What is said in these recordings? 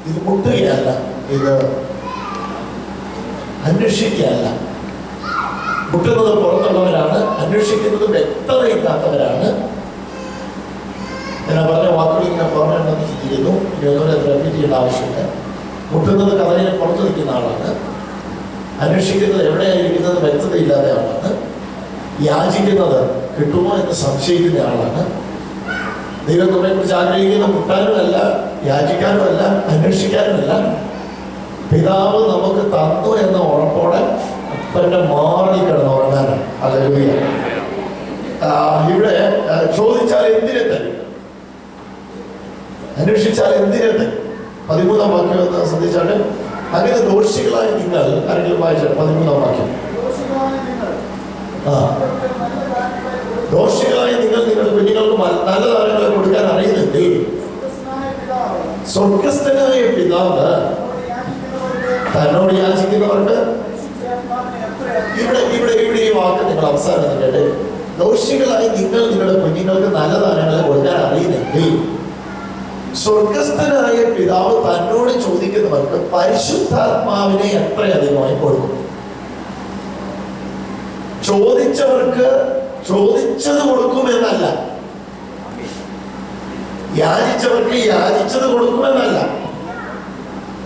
ഇത് മുട്ടുകയല്ല, ഇത് അന്വേഷിക്കുകയല്ല. മുട്ടുന്നത് പുറത്തുള്ളവരാണ്, അന്വേഷിക്കുന്നത് വ്യക്തതയില്ലാത്തവരാണ്. ഞാൻ പറഞ്ഞ വാക്കുകൾ ഇങ്ങനെ പറഞ്ഞിട്ടുണ്ടെന്ന് ചിന്തിക്കുന്നു. ഇനി ഒന്നുകൂടെ റിപ്പീറ്റ് ചെയ്യേണ്ട ആവശ്യമില്ല. മുട്ടുന്നത് കഥയിലെ പുറത്തു നിൽക്കുന്ന ആളാണ്, അന്വേഷിക്കുന്നത് എവിടെയായിരിക്കുന്നത് വ്യക്തതയില്ലാത്ത ആളാണ്, യാചിക്കുന്നത് കിട്ടുമോ എന്ന് സംശയിക്കുന്ന ആളാണ്. ദൈവം നമ്മെക്കുറിച്ച് ആഗ്രഹിക്കുന്ന മുട്ടാനുമല്ല, യാചിക്കാനുമല്ല, അന്വേഷിക്കാനുമല്ല. പിതാവ് നമുക്ക് തന്നു എന്ന ഉറപ്പോടെ അപ്പൻ്റെ മാറി കിടന്ന് ഉറങ്ങാനാണ്. ഹല്ലേലൂയ. ഇവിടെ ചോദിച്ചാൽ എന്തിനെ തരും, അന്വേഷിച്ചാൽ എന്തിനെ തരും. 13-ാം വാക്യം എന്ന് ശ്രദ്ധിച്ചാൽ, അങ്ങനെ ദോഷികളായ നിങ്ങൾ, ആരെങ്കിലും വായിച്ചാൽ 13-ാം വാക്യം. ദോഷികളായ നിങ്ങൾ നിങ്ങളുടെ കുഞ്ഞുങ്ങൾക്ക് നല്ല ദാനങ്ങളെ കൊടുക്കാൻ അറിയുന്നെങ്കിൽ സ്വർഗസ്ഥനായ പിതാവ് തന്നോട് യാചിക്കുന്നവർക്ക്, ഇവിടെ ഈ വാക്ക് നിങ്ങൾ അവസാനം കേട്ടെ, ദോഷികളായി നിങ്ങൾ നിങ്ങളുടെ കുഞ്ഞുങ്ങൾക്ക് നല്ല ദാനങ്ങളെ കൊടുക്കാൻ അറിയുന്നെങ്കിൽ സ്വർഗസ്ഥനായ പിതാവ് തന്നോട് ചോദിക്കുന്നവർക്ക് പരിശുദ്ധാത്മാവിനെ എത്രയധികമായി കൊടുക്കും. ചോദിച്ചവർക്ക് ചോദിച്ചത് കൊടുക്കുമെന്നല്ല, യാചിച്ചവർക്ക് യാചിച്ചത് കൊടുക്കുമെന്നല്ല,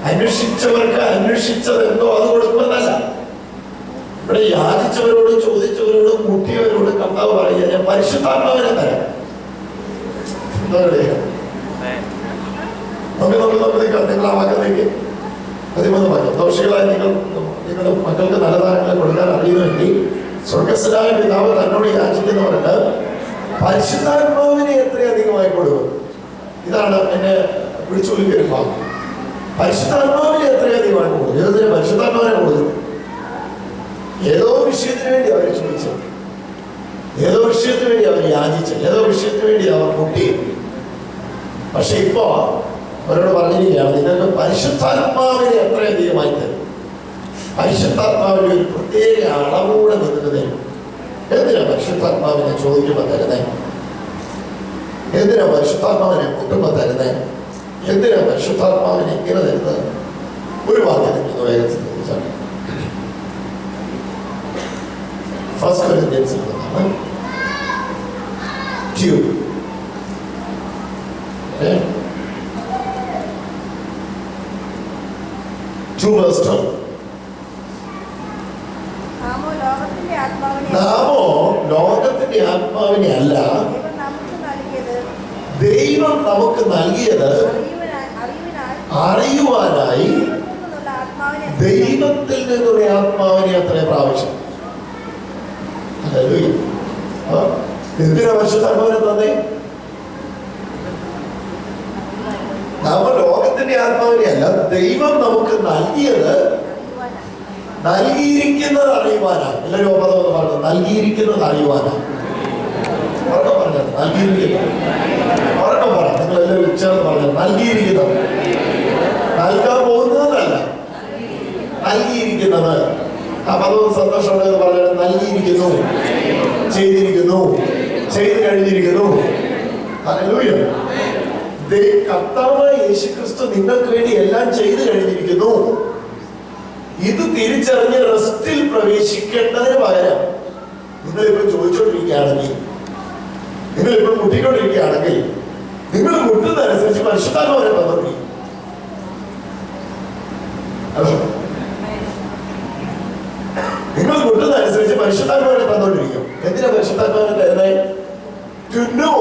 അന്വേഷിച്ചവർക്ക് അന്വേഷിച്ചത് എന്തോ അത് കൊടുക്കുമെന്നല്ല. ഇവിടെ യാചിച്ചവരോടും ചോദിച്ചവരോടും മുട്ടിയവരോട് കർത്താവ് പറയുക, ഞാൻ പരിശുദ്ധാത്മാവിനെ തരാം. എന്താ പറയുക? നിങ്ങൾ ആ വാക്കത്തേക്ക് 13 വാക്യം. ദോഷികളായ നിങ്ങളുടെ മക്കൾക്ക് നല്ല ദാനങ്ങളെ കൊടുക്കാൻ അറിയുമെങ്കിൽ സ്വർഗസ്ഥനായ പിതാവ് തന്നോട് യാചിക്കുന്നവർക്ക് പരിശുദ്ധാത്മാവിനെ എത്രയധികമായി കൊടുക്കും. ഇതാണ് എന്നെ വിളിച്ചൊലിക്കൊരു ഭാഗം. പരിശുദ്ധാത്മാവിനെ എത്രയധികമായി കൊടുക്കും. ഏതൊരു പരിശുദ്ധാത്മാവിനെ കൊടുക്കുന്നു. ഏതോ വിഷയത്തിന് വേണ്ടി അവർ ചോദിച്ചത്, ഏതോ വിഷയത്തിന് വേണ്ടി അവർ യാചിച്ചത്, ഏതോ വിഷയത്തിന് വേണ്ടി അവർ മുട്ടി. പക്ഷെ ഇപ്പോ അവരോട് പറഞ്ഞിരിക്കുകയാണ്, നിങ്ങൾക്ക് പരിശുദ്ധാത്മാവിനെ എത്രയധികമായി തരും. പരിശുദ്ധാത്മാവിന്റെ ഒരു പ്രത്യേക അളവൂടെ നിങ്ങൾക്ക് തരും. എന്തിനാ പരിശുദ്ധാത്മാവിനെ ചോദിക്കുമ്പോൾ തരുന്നേ? എന്തിനാ പരിശുദ്ധാത്മാവിനെ മുട്ടുമ്പോൾ തരുന്നേ? എന്തിനാ പരിശുദ്ധാത്മാവിനെ ഇങ്ങനെ തരുന്നത്? ഒരു വാക്യം നിങ്ങൾ വേഗത്തിൽ ചോദിച്ചാണ്. 1 Corinthians 2:12. നാമോ ലോകത്തിന്റെ ആത്മാവിനെ അല്ല, ദൈവം നമുക്ക് നൽകിയത് അറിയുവാനായി ദൈവത്തിൽ നിന്നുള്ള ആത്മാവിനെ അത്ര പ്രാവശ്യം. എന്തിനാ പരിശുദ്ധാത്മാവിനെ തന്നെ? നാമ ലോകത്തിന്റെ ആത്മാവിനെ അല്ല, ദൈവം നമുക്ക് നൽകിയത്, നൽകിയിരിക്കുന്നത് അറിയുവാനാണ്. എല്ലാവരും ഒപ്പതം എന്ന് പറഞ്ഞത് നൽകിയിരിക്കുന്നത് അറിയുവാനാണ്. ഉറക്കം പറഞ്ഞത് നൽകിയിരിക്കുന്നത്. ഉറക്കം പറ, നിങ്ങൾ എല്ലാവരും ചേർന്ന് പറഞ്ഞത് നൽകിയിരിക്കുന്നത്. നൽകാൻ പോകുന്നതല്ല, നൽകിയിരിക്കുന്നത്. ആ പദവും സന്തോഷമുണ്ടെന്ന് പറഞ്ഞാൽ നൽകിയിരിക്കുന്നു, ചെയ്തിരിക്കുന്നു, ചെയ്ത് കഴിഞ്ഞിരിക്കുന്നു. ഹല്ലേലൂയ. കർത്താവായ യേശുക്രിസ്തു നിങ്ങൾക്ക് വേണ്ടി എല്ലാം ചെയ്തു കഴിഞ്ഞിരിക്കുന്നു. ഇത് തിരിച്ചറിഞ്ഞ് റെസ്റ്റിൽ പ്രവേശിക്കേണ്ടതിന് പകരം നിങ്ങളിപ്പോൾ ചോദിച്ചുകൊണ്ടിരിക്കുകയാണെങ്കിൽ, നിങ്ങളിപ്പോൾ മുട്ടിക്കൊണ്ടിരിക്കുകയാണെങ്കിൽ, നിങ്ങൾ മുട്ടുന്നതനുസരിച്ച് പരിശുദ്ധാത്മാവിനെ തന്നോണ്ടിരിക്കും. നിങ്ങൾ മുട്ടുന്നതനുസരിച്ച് പരിശുദ്ധാത്മാവിനെ തന്നോണ്ടിരിക്കും. എന്തിനാ പരിശുദ്ധാത്മാവിനെ തരുന്നത്? To know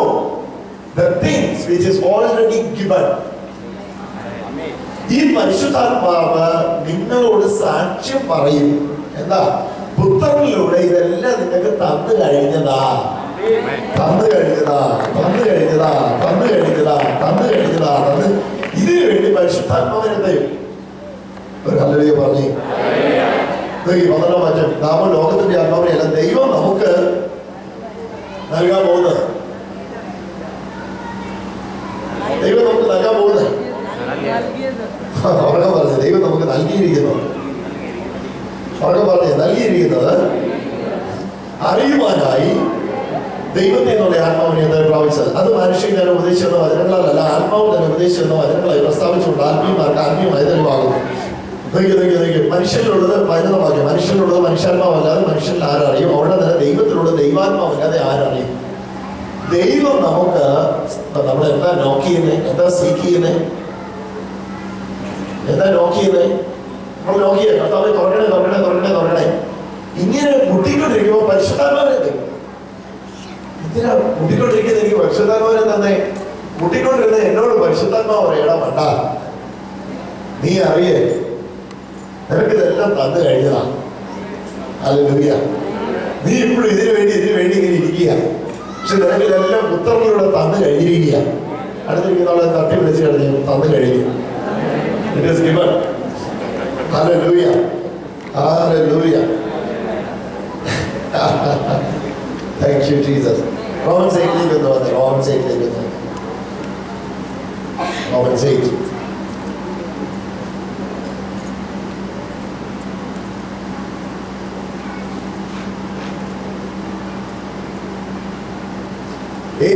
the things which is already given. ഈ പരിശുദ്ധാത്മാവ് നിങ്ങളോട് സാക്ഷ്യം പറയും. എന്താ? പുത്രനിലൂടെ ഇതെല്ലാം നിങ്ങൾക്ക് തന്നു കഴിഞ്ഞതാ, തന്നു കഴിഞ്ഞതാ, തന്നു കഴിഞ്ഞതാ, തന്നു കഴിഞ്ഞതാ, തന്നു കഴിഞ്ഞതാ, തന്ന് ഇതിനു വേണ്ടി പരിശുദ്ധാത്മാവിനെ തരും. ഒരു ഹല്ലേലൂയ പറഞ്ഞേ. 14-ാം വാക്യം. നാമോ ലോകത്തിന്റെ ആത്മാവിനെ അല്ല, ദൈവം നമുക്ക് നൽകാൻ പോകുന്നത്, ദൈവം നമുക്ക് നൽകാൻ പോകുന്നത്. ഉറക്കം പറഞ്ഞത് ദൈവം നമുക്ക് നൽകിയിരിക്കുന്നത്. ഉറക്കം പറഞ്ഞത് നൽകിയിരിക്കുന്നത് അറിയുവാനായി ദൈവത്തിൽ നിന്നുള്ള ആത്മാവിനെ എന്താ പ്രാപിച്ചത്? അത് മനുഷ്യൻ ഞാൻ ഉപദേശിക്കുന്ന വചനങ്ങളല്ല, ആത്മാവ് തന്നെ ഉപദേശിക്കുന്ന വചനങ്ങളായി പ്രസ്താവിച്ചുകൊണ്ട് ആത്മീയമാർക്ക് ആത്മീയമായി തെളിവാകുന്നു. മനുഷ്യനിലുള്ളത് പതിനൊന്നാക്കി, മനുഷ്യനിലുള്ളത് മനുഷ്യാത്മാവല്ലാതെ മനുഷ്യനിൽ ആരറിയും? അവിടെ തന്നെ ദൈവത്തിലുള്ളത് ദൈവാത്മാവല്ലാതെ ആരറിയും? ദൈവം നമുക്ക് നമ്മൾ എന്താ നോക്ക് ചെയ്യുന്നത്? എന്താ സീക്ക് ചെയ്യുന്നത്? എന്താ നോക്ക് ചെയ്യുന്നത്? നമ്മൾ നോക്ക് ചെയ്യുക, കർത്താവെ തുറക്കണേ തുറക്കണേ തുറക്കണേ തുറക്കണേ. ഇങ്ങനെ മുട്ടിക്കൊണ്ടിരിക്കുമ്പോൾ പരിശുദ്ധാത്മാവിനെ എന്തിനാ മുട്ടിക്കൊണ്ടിരിക്കുന്നത്? എനിക്ക് പരിശുദ്ധാത്മാവിനെ തന്നെ മുട്ടിക്കൊണ്ടിരുന്നത് എന്നോട് പരിശുദ്ധാത്മാവ് പറയണം, വേണ്ട നീ അറിയേ, നിനക്കിതെല്ലാം തന്നു കഴിഞ്ഞതാണ്. ഹല്ലേലൂയ. നീ ഇപ്പോഴും ഇതിനു വേണ്ടി ഇങ്ങനെ ഇരിക്കുക, പക്ഷെ നിനക്കിതെല്ലാം പുത്രനിലൂടെ തന്നു കഴിഞ്ഞിരിക്കുക. അടുത്തിരിക്കുന്നവളെ തട്ടി വിളിച്ച് കഴിഞ്ഞു തന്നു കഴിഞ്ഞു. It is given. Hallelujah. Hallelujah. Thank you, Jesus. Romans 8 Romans 8 Romans 8.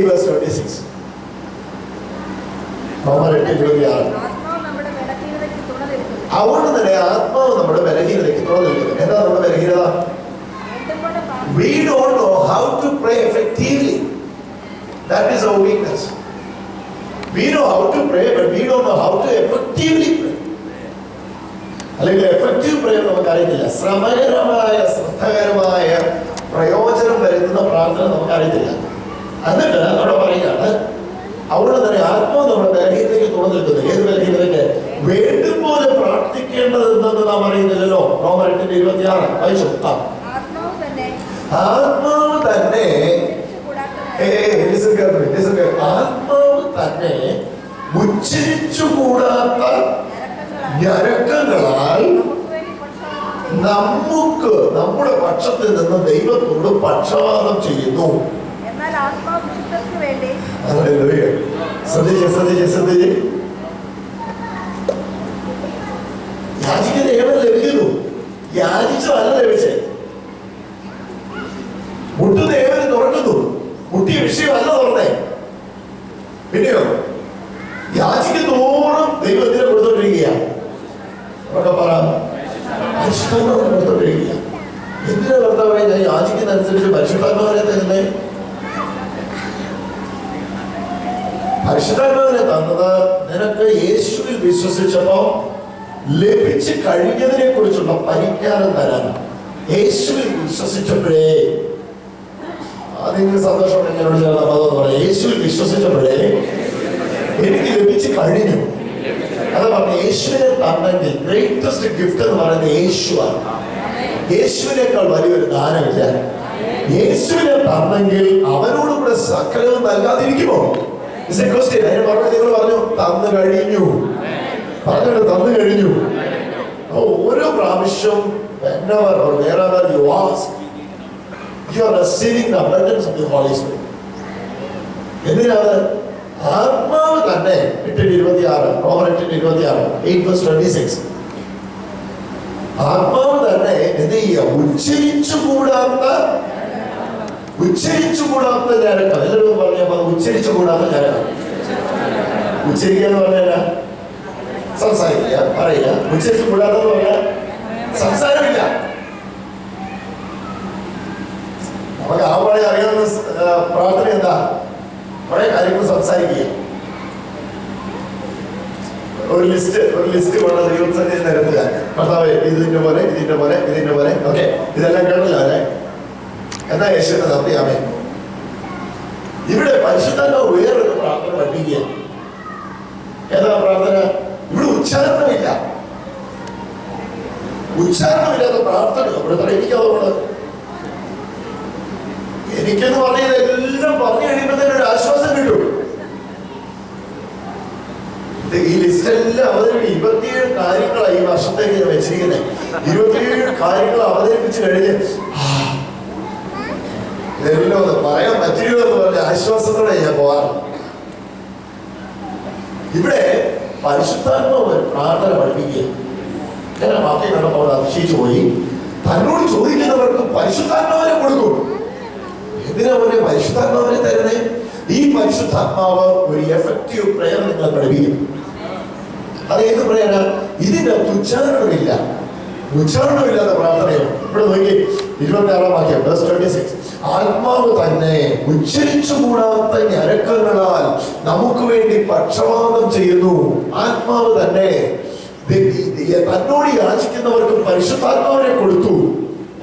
Verse 26. അതുകൊണ്ട് തന്നെ ആത്മാവ് നമ്മുടെ ബലഹീനതയ്ക്ക് തുറന്നു നിൽക്കുന്നു. എന്താ നമ്മുടെ ബലഹീനത? We don't know how to pray effectively. That is our weakness. We know how to pray, but we don't know how to effectively pray. അല്ലെങ്കിൽ എഫക്റ്റീവ് പ്രയർ നമുക്കറിയത്തില്ല. ശ്രമകരമായ ശ്രദ്ധകരമായ പ്രയോജനം വരുത്തുന്ന പ്രാർത്ഥന നമുക്കറിയത്തില്ല. എന്നിട്ട് അവിടെ പറയുകയാണ്, അവിടെ തന്നെ ആത്മാവ് നമ്മുടെ ബലഹീനതയ്ക്ക് തുറന്നു നിൽക്കുന്നത്. ഏത് ബലഹീനതയ്ക്ക്? വേണ്ടും പോലെ പ്രാർത്ഥിക്കേണ്ടത് എന്തെന്ന് നാം അറിയുന്നില്ലല്ലോ. റോമർ 8:26 വായിച്ചു. ആത്മാവ് തന്നെ ആത്മാവ് തന്നെ ഉച്ചരിച്ചുകൂടാത്ത ഞരക്കങ്ങളാൽ നമുക്ക് നമ്മുടെ പക്ഷത്തിൽ നിന്ന് ദൈവത്തോട് പക്ഷപാതം ചെയ്യുന്നു. ശ്രദ്ധിച്ച് യാചിക്കുന്ന ഏവൻ ലഭിക്കുന്നു. യാചിച്ചതല്ല ലഭിച്ചേ. മുട്ടുന്ന ഏവന് തുറക്കുന്നു. മുട്ടിയ വിഷയമല്ല തുറന്നേ. പിന്നെയോ യാചിക്കുന്നതോറും ദൈവത്തിനെ കൊടുത്തോണ്ടിരിക്കുകയാണ്. കൊടുത്തോണ്ടിരിക്കുക. എന്തിനാ കർത്താവേ ഞാൻ യാചിക്കുന്ന അനുസരിച്ച് പരിശുദ്ധാത്മാവിനെ തരുന്നേ? പരിശുദ്ധാത്മാവിനെ തന്നത് നിനക്ക് യേശുവിൽ വിശ്വസിച്ചപ്പോ ലഭിച്ചു കഴിഞ്ഞതിനെ കുറിച്ചുള്ള പരിജ്ഞാനം തരാനാണ്. യേശുവിൽ വിശ്വസിച്ചപ്പോഴേ അതിന് സന്തോഷം എന്നോട് ചേർന്ന പദം പറയാം. യേശുവിൽ വിശ്വസിച്ചപ്പോഴേ എനിക്ക് ലഭിച്ചു കഴിഞ്ഞു. അത് പറഞ്ഞ യേശുവിനെ തന്നെങ്കിൽ ഗ്രേറ്റസ്റ്റ് ഗിഫ്റ്റ് എന്ന് പറയുന്നത് യേശുവാണ്. യേശുവിനേക്കാൾ വലിയൊരു ദാനമില്ല. യേശുവിനെ തന്നെങ്കിൽ അവനോട് കൂടെ സകലവും നൽകാതിരിക്കുമോ? അതിന് മറുപടി നിങ്ങൾ പറഞ്ഞു, തന്നു കഴിഞ്ഞു. പറഞ്ഞിട്ട് തന്നു കഴിഞ്ഞു. ഓരോ പ്രാവശ്യം whenever or wherever you ask, you are receiving the abundance of the Holy Spirit. എന്തിനാണ്? ആത്മാവ് തന്നെ 8:26 റോമർ 8:26 8:26 ആത്മാവ് തന്നെ എന്ത് ചെയ്യുക? ഉച്ചരിച്ചുകൂടാത്ത ഞരക്കം. എല്ലാവരും പറഞ്ഞപ്പോ ഉച്ചരിച്ചുകൂടാത്ത ഞരക്കം. ഉച്ചരിക്കുക എന്ന് പറഞ്ഞാൽ സംസാരിക്കുക, പറയുക. ഉച്ചരിച്ചുകൂടാത്തെന്ന് പറഞ്ഞാൽ സംസാരമില്ല. നമുക്ക് ആ പോലെ അറിയാവുന്ന പ്രാർത്ഥന എന്താ? കുറെ കാര്യങ്ങൾ സംസാരിക്കുക. ഒരു ലിസ്റ്റ് കൊണ്ട് ദൈവസന്നിധിയിൽ നിരത്തുക. കർത്താവേ ഇതിന്റെ പോലെ ഓക്കെ, ഇതെല്ലാം കേട്ടല്ലോ അല്ലേ? എന്നാ യേശുവിനെ നന്ദിയാമേ. ഇവിടെ പരിശുദ്ധാത്മാവ് വേറൊരു പ്രാർത്ഥന പഠിപ്പിക്കുക. ഏതാ പ്രാർത്ഥന? ഇവിടെ ഉച്ചാരണമില്ലാത്ത പ്രാർത്ഥന ഇവിടെ എനിക്കതുകൊണ്ട് എനിക്കെന്ന് പറഞ്ഞത് എല്ലാം പറഞ്ഞു കഴിയുമ്പോൾ തന്നെ ഒരു ആശ്വാസം കിട്ടും. ഈ ലിസ്റ്റ് എല്ലാം അവതരിപ്പിക്കും. 27 കാര്യങ്ങളാണ് ഈ വർഷത്തേക്ക് ഞാൻ വെച്ചിരിക്കുന്നത്. 27 കാര്യങ്ങൾ അവതരിപ്പിച്ച് കഴിഞ്ഞ് ഇതെല്ലാം ഒന്ന് പറയാൻ പറ്റില്ലോ എന്ന് പറഞ്ഞ ആശ്വാസത്തോടെ ഞാൻ പോകാറ്. ഇവിടെ പരിശുദ്ധാത്മാവ് പ്രാർത്ഥന പഠിപ്പിക്കുക. ഞാൻ വാക്യം കണ്ടപ്പോൾ അതിശയിച്ചു പോയി. തന്നോട് ചോദിക്കുന്നവർക്ക് പരിശുദ്ധാത്മാവിനെ കൊടുക്കും. എന്തിനാ പോലെ പരിശുദ്ധാത്മാവിനെ തരുന്നേ? ഈ പരിശുദ്ധാത്മാവ് ഒരു എഫക്റ്റീവ് പ്രയർ നിങ്ങൾ പഠിപ്പിക്കും. അത് ഏത് പ്രയറാ? ഇതിന്റെ ഉച്ചാരണമില്ല, ഉച്ചാരണമില്ലാത്ത പ്രാർത്ഥനയാണ്. ഇവിടെ നോക്കി 26 വാക്യം, verse 26. ആത്മാവ് തന്നെ ഉച്ചരിച്ചുകൂടാത്ത ഞരക്കങ്ങളാൽ നമുക്ക് വേണ്ടി പക്ഷപാതം ചെയ്യുന്നു. ആത്മാവ് തന്നെ തന്നോട് യാചിക്കുന്നവർക്ക് പരിശുദ്ധാത്മാവിനെ കൊടുത്തു.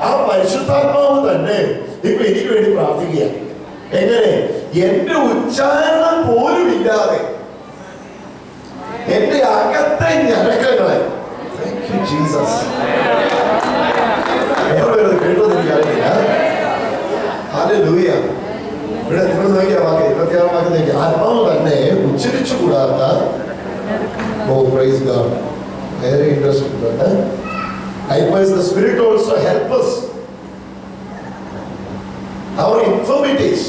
ആ പരിശുദ്ധാത്മാവ് തന്നെ ഇപ്പൊ എനിക്ക് വേണ്ടി പ്രാർത്ഥിക്കുക. എങ്ങനെ? എന്റെ ഉച്ചാരണം പോലും ഇല്ലാതെ എന്റെ അകത്തെ ഞരക്കങ്ങളെ ജീസസ് കേട്ടോന്ന് എനിക്കറിയില്ല. ഹല്ലേലൂയ. ഇവിടെ നിങ്ങൾ നോക്കിയ വാക്ക് 26 വാക്യത്തിലേക്ക് ആത്മാവ് തന്നെ ഉച്ചരിച്ചുകൂടാത്ത, O praise God, very interesting. Likewise, the Spirit also help us our infirmities,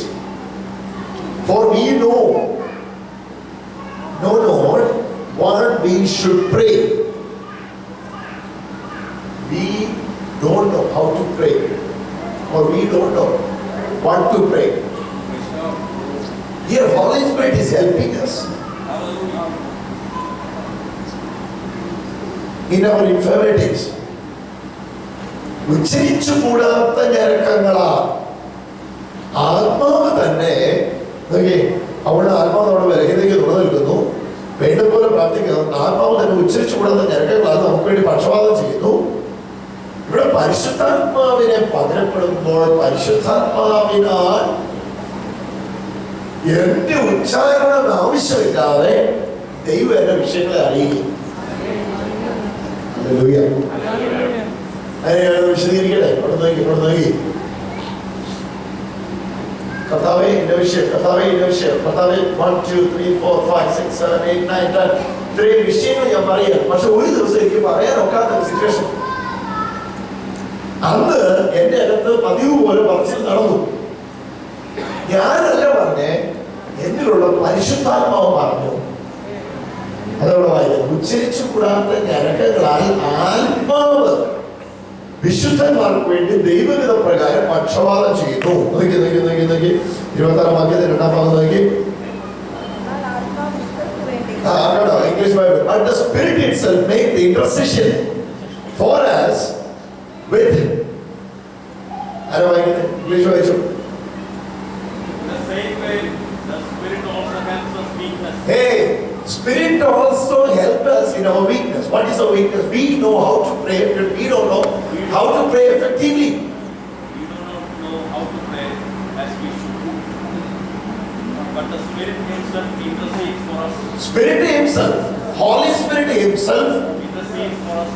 for we know not what we should pray. We don't know how to pray, or we don't know what to pray. Here, Holy Spirit is helping us in our infirmities. ഉച്ചരിച്ചുകൂടാത്ത ഞരക്കങ്ങളാ ആത്മാവ് തന്നെ അവിടെ ആത്മാവ് നമ്മുടെ വിലകിലേക്ക് തുറന്നു നിൽക്കുന്നു. വേണ്ടപോലെ പ്രാർത്ഥിക്കുന്നു. ആത്മാവ് തന്നെ ഉച്ചരിച്ചുകൂടാത്ത ഞരക്കങ്ങളാണ് നമുക്ക് വേണ്ടി പക്ഷപാതം ചെയ്യുന്നു. ഇവിടെ പരിശുദ്ധാത്മാവിനെ പകരപ്പെടുമ്പോൾ പരിശുദ്ധാത്മാവിനാൽ എന്റെ ഉച്ചാരണം ആവശ്യമില്ലാതെ ദൈവം എന്റെ വിഷയങ്ങളെ അറിയിക്കും. വിശദീകരിക്കട്ടെ. ഇവിടെ നോക്കി കർത്താവേ എന്റെ വിഷയം, കർത്താവേ എന്റെ വിഷയം, കർത്താവേ 1 2 3 4 5 6 7 8 9 10 ഇത്രയും വിഷയങ്ങൾ ഞാൻ പറയാം. പക്ഷെ ഒരു ദിവസം എനിക്ക് പറയാൻ ഒക്കാത്ത സിറ്റുവേഷൻ. അന്ന് എന്റെ അകത്ത് പതിവ് പോലെ പറച്ചിൽ നടന്നു. ഞാനല്ല പറഞ്ഞേ, എന്നിലുള്ള പരിശുദ്ധാത്മാവ് പറഞ്ഞു. അതവിടെ വായിക്കും. ഉച്ചരിച്ചുകൂടാത്ത ഞരക്കങ്ങളാൽ ആത്മാവ് വിശുദ്ധന്മാർക്ക് വേണ്ടി ദൈവഗത പ്രകാരം പക്ഷപാതം ചെയ്യുന്നു. നോക്കി 26 വാക്യത്തിൽ 2ാം ഭാഗം നോക്കി. English Bible. But the Spirit itself make the intercession for us with. ആരാ വായിക്കുന്നത്? ഇംഗ്ലീഷ് വായിച്ചു. Hey, Spirit also help us in our weakness. What is our weakness? We know how to pray, but we don't know how to pray effectively. We do not know how to pray as we should. But the Spirit Himself intercedes for us. Spirit Himself, Holy Spirit Himself, intercedes for us,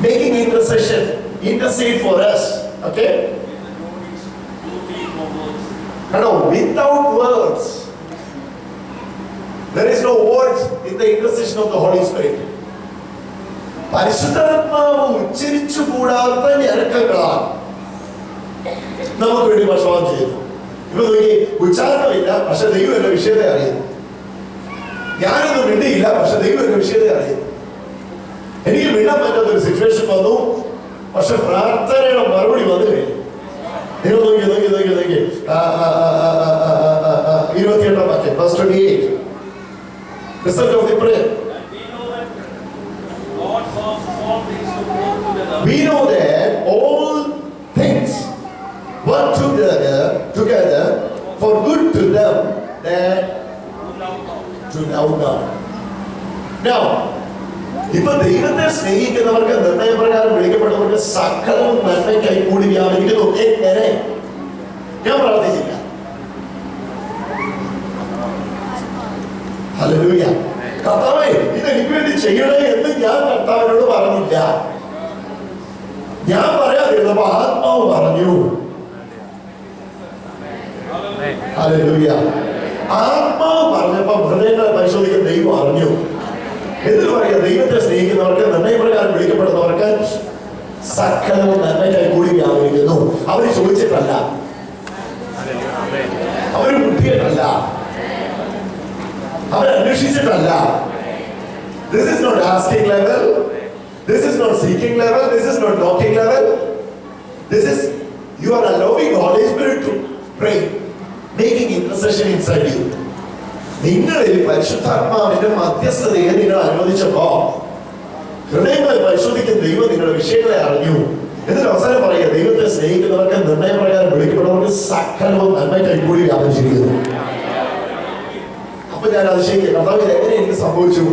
making intercede for us. Okay? With the groanings too deep for words. No, without words. There is no words in the intercession of the Holy Spirit. പരിശുദ്ധാത്മാവ് ഉച്ചരിച്ചുകൂടാത്ത ഞരക്കങ്ങളാണ് നമുക്ക് വേണ്ടി പക്ഷപാതം ചെയ്യുന്നു. ഇപ്പൊ നോക്കി, ഉച്ചാരണമില്ല, പക്ഷെ ദൈവം എന്റെ വിഷയത്തെ അറിയുന്നു. ഞാനൊന്നും മിണ്ടിയില്ല, പക്ഷെ ദൈവം എന്റെ വിഷയത്തെ അറിയുന്നു. എനിക്ക് മിണ്ടാൻ പറ്റാത്തൊരു സിറ്റുവേഷൻ വന്നു, പക്ഷെ പ്രാർത്ഥനയുടെ മറുപടി വന്നു കഴിഞ്ഞു. നിങ്ങൾ നോക്കി 28 വാക്യം, verse 28. Result of the prayer. We know that all things work together for good to them that to love God. Now, ഇപ്പൊ ദൈവത്തെ സ്നേഹിക്കുന്നവർക്ക് നിർണയപ്രകാരം വിളിക്കപ്പെട്ടവർക്ക് സകലവും നന്മയ്ക്കായി കൂടി വ്യാപരിക്കുന്നു. എങ്ങനെ? ഞാൻ പ്രാർത്ഥിച്ചില്ല. ഹല്ലേലൂയ. കർത്താവേ ഇത് എനിക്ക് വേണ്ടി ചെയ്യണേ എന്ന് ഞാൻ കർത്താവിനോട് പറഞ്ഞില്ല. ഞാൻ പറയാതിരുന്നപ്പോ ആത്മാവ് പറഞ്ഞു. ഹല്ലേലൂയ. ആത്മാവ് പറഞ്ഞപ്പോ ഹൃദയങ്ങളെ പരിശോധിക്കാൻ ദൈവം അറിഞ്ഞു. എന്നിട്ട് പറയാ, ദൈവത്തെ സ്നേഹിക്കുന്നവർക്ക് നിർണയപ്രകാരം വിളിക്കപ്പെടുന്നവർക്ക് സകലവും നന്മയ്ക്കായി കൂടി വ്യാപരിക്കുന്നു. അവര് ചോദിച്ചിട്ടല്ല, അവര് മുട്ടിയിട്ടല്ല, അവരെ അന്വേഷിച്ചിട്ടല്ല. This is not asking level, this is not seeking level, this is not knocking level. This is you are allowing Holy Spirit to Pray, making intercession inside you. നിങ്ങളിൽ പരിശുദ്ധാത്മാവിന്റെ മധ്യസ്ഥതയെ നിങ്ങൾ അനുവദിച്ചപ്പോ ഹൃദയങ്ങളെ പരിശോധിക്കുന്ന ദൈവം നിങ്ങളുടെ വിഷയങ്ങളെ അറിഞ്ഞു. എന്നിട്ട് അവസാനം പറയുക, ദൈവത്തെ സ്നേഹിക്കുന്നവർക്ക് നിർണയപ്രകാരം വിളിക്കപ്പെടുന്നവർക്ക് സകലവും നന്മയ്ക്കായി കൂടി വ്യാപിച്ചിരിക്കുന്നു. അപ്പൊ ഞാൻ അതിശയിക്കുക, കർത്താവ് ഇത് എങ്ങനെ എനിക്ക് സംഭവിച്ചു?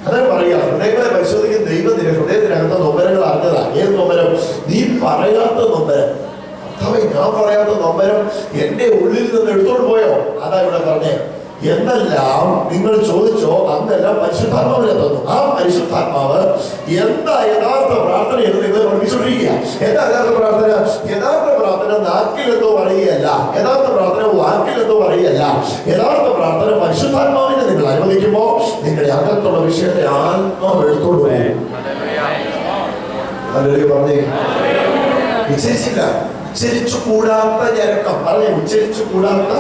അതാണ് പറയുക, ഹൃദയങ്ങളെ പരിശോധിക്കുന്ന ദൈവം നിന്റെ ഹൃദയത്തിനകത്ത നൊമ്പരങ്ങൾ അറിഞ്ഞതാ. ഏത് നൊമ്പരം? നീ പറയാത്ത നൊമ്പരം. കർത്താവേ, ഞാൻ പറയാത്ത നൊമ്പരം എന്റെ ഉള്ളിൽ നിന്ന് എടുത്തോണ്ട് പോയോ? അതാ ഇവിടെ പറഞ്ഞേ, എന്നെല്ലാം നിങ്ങൾ ചോദിച്ചോ അന്നെല്ലാം പരിശുദ്ധാത്മാവിനെ തന്നു. ആ പരിശുദ്ധാത്മാവ് എന്താ യഥാർത്ഥ പ്രാർത്ഥന എന്ന് നിങ്ങൾ പഠിപ്പിച്ചുകൊണ്ടിരിക്കുക. എന്താ യഥാർത്ഥ പ്രാർത്ഥന? യഥാർത്ഥ പ്രാർത്ഥന നാക്കിലെന്തോ പറയുകയല്ല, യഥാർത്ഥ പ്രാർത്ഥന വാക്കിലെന്തോ പറയുകയല്ല. യഥാർത്ഥ പ്രാർത്ഥന പരിശുദ്ധാത്മാവിനെ നിങ്ങൾ അനുവദിക്കുമ്പോ നിങ്ങളുടെ അകത്തുള്ള വിഷയത്തെ ആത്മാവ് എടുത്തോണ്ട് പോകും. പറഞ്ഞേ, ഉച്ചരിച്ചില്ല, ഉച്ചരിച്ചു കൂടാത്ത ഞരക്കം. പറഞ്ഞേ, ഉച്ചരിച്ചു കൂടാത്ത.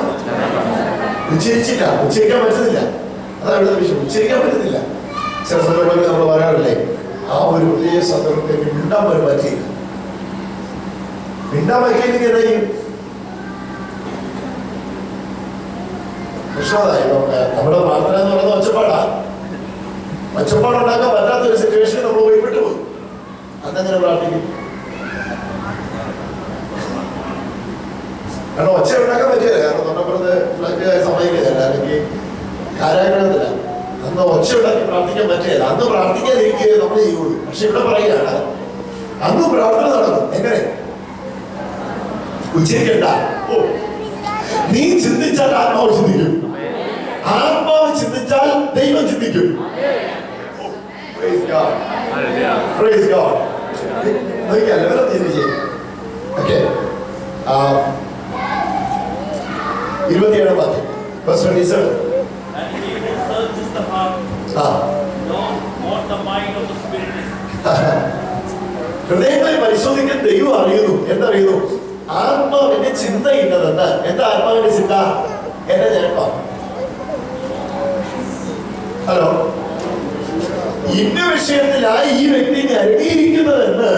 ഉച്ചരിച്ചില്ല, ഉച്ചരിക്കാൻ പറ്റുന്നില്ല. അതാണ് ഇവിടുത്തെ വിഷയം, ഉച്ചരിക്കാൻ പറ്റുന്നില്ല. ചില സന്ദർഭങ്ങളിൽ നമ്മൾ പറയാറില്ലേ, ആ ഒരു പുതിയ സന്ദർഭത്തേക്ക് മിണ്ടാൻ പോലും പറ്റിയില്ല. മിണ്ടാൻ പറ്റിയില്ലെങ്കിൽ എന്തായും പ്രശ്നമായി. നമ്മുടെ പ്രാർത്ഥന എന്ന് പറയുന്നത് ഒച്ചപ്പാടുണ്ടാക്കാൻ പറ്റാത്തൊരു സിറ്റുവേഷനിൽ നമ്മൾ പോയി വിട്ടുപോയി. അന്നെങ്ങനെ പ്രാർത്ഥിക്കും? കാരണം ഒച്ച ഉണ്ടാക്കാൻ പറ്റില്ല. കാരണം തൊട്ടപ്പുറത്ത് ഫ്ലൈറ്റ് സമ്മതിക്കില്ല, അല്ലെങ്കിൽ കാരാഗ്രഹത്തില്ല. അന്ന് ഒച്ച ഉണ്ടാക്കി പ്രാർത്ഥിക്കാൻ പറ്റില്ല. അന്ന് പ്രാർത്ഥിക്കാതിരിക്കുകയെ നമ്മൾ ചെയ്യുള്ളൂ. പക്ഷെ ഇവിടെ പറയുകയാണ്, അന്ന് പ്രാർത്ഥന നടക്കും. എങ്ങനെ? ഉച്ചരിക്കണ്ട. ഓ, നീ ചിന്തിച്ചാൽ ആത്മാവ് ചിന്തിക്കും, ആത്മാവ് ചിന്തിച്ചാൽ ദൈവം ചിന്തിക്കും. Praise God. Praise God. നോക്കിയല്ലേ വേറെ ചിന്തിച്ചേ. ഓക്കെ, 27 വാക്യം, verse 27. And he who searches the heart knows what the mind of the Spirit is. ഹൃദയങ്ങളെ പരിശോധിക്കാൻ ദൈവം അറിയുന്നു. എന്തറിയുന്നു? ആത്മാവിന്റെ ചിന്ത ഇന്നതെന്ന്. എന്താ ആത്മാവിന്റെ ചിന്ത? എന്നെ ഞരക്കാം. ഹലോ, ഇന്ന വിഷയത്തിലായി ഈ വ്യക്തി ഞരങ്ങിയിരിക്കുന്നതെന്ന്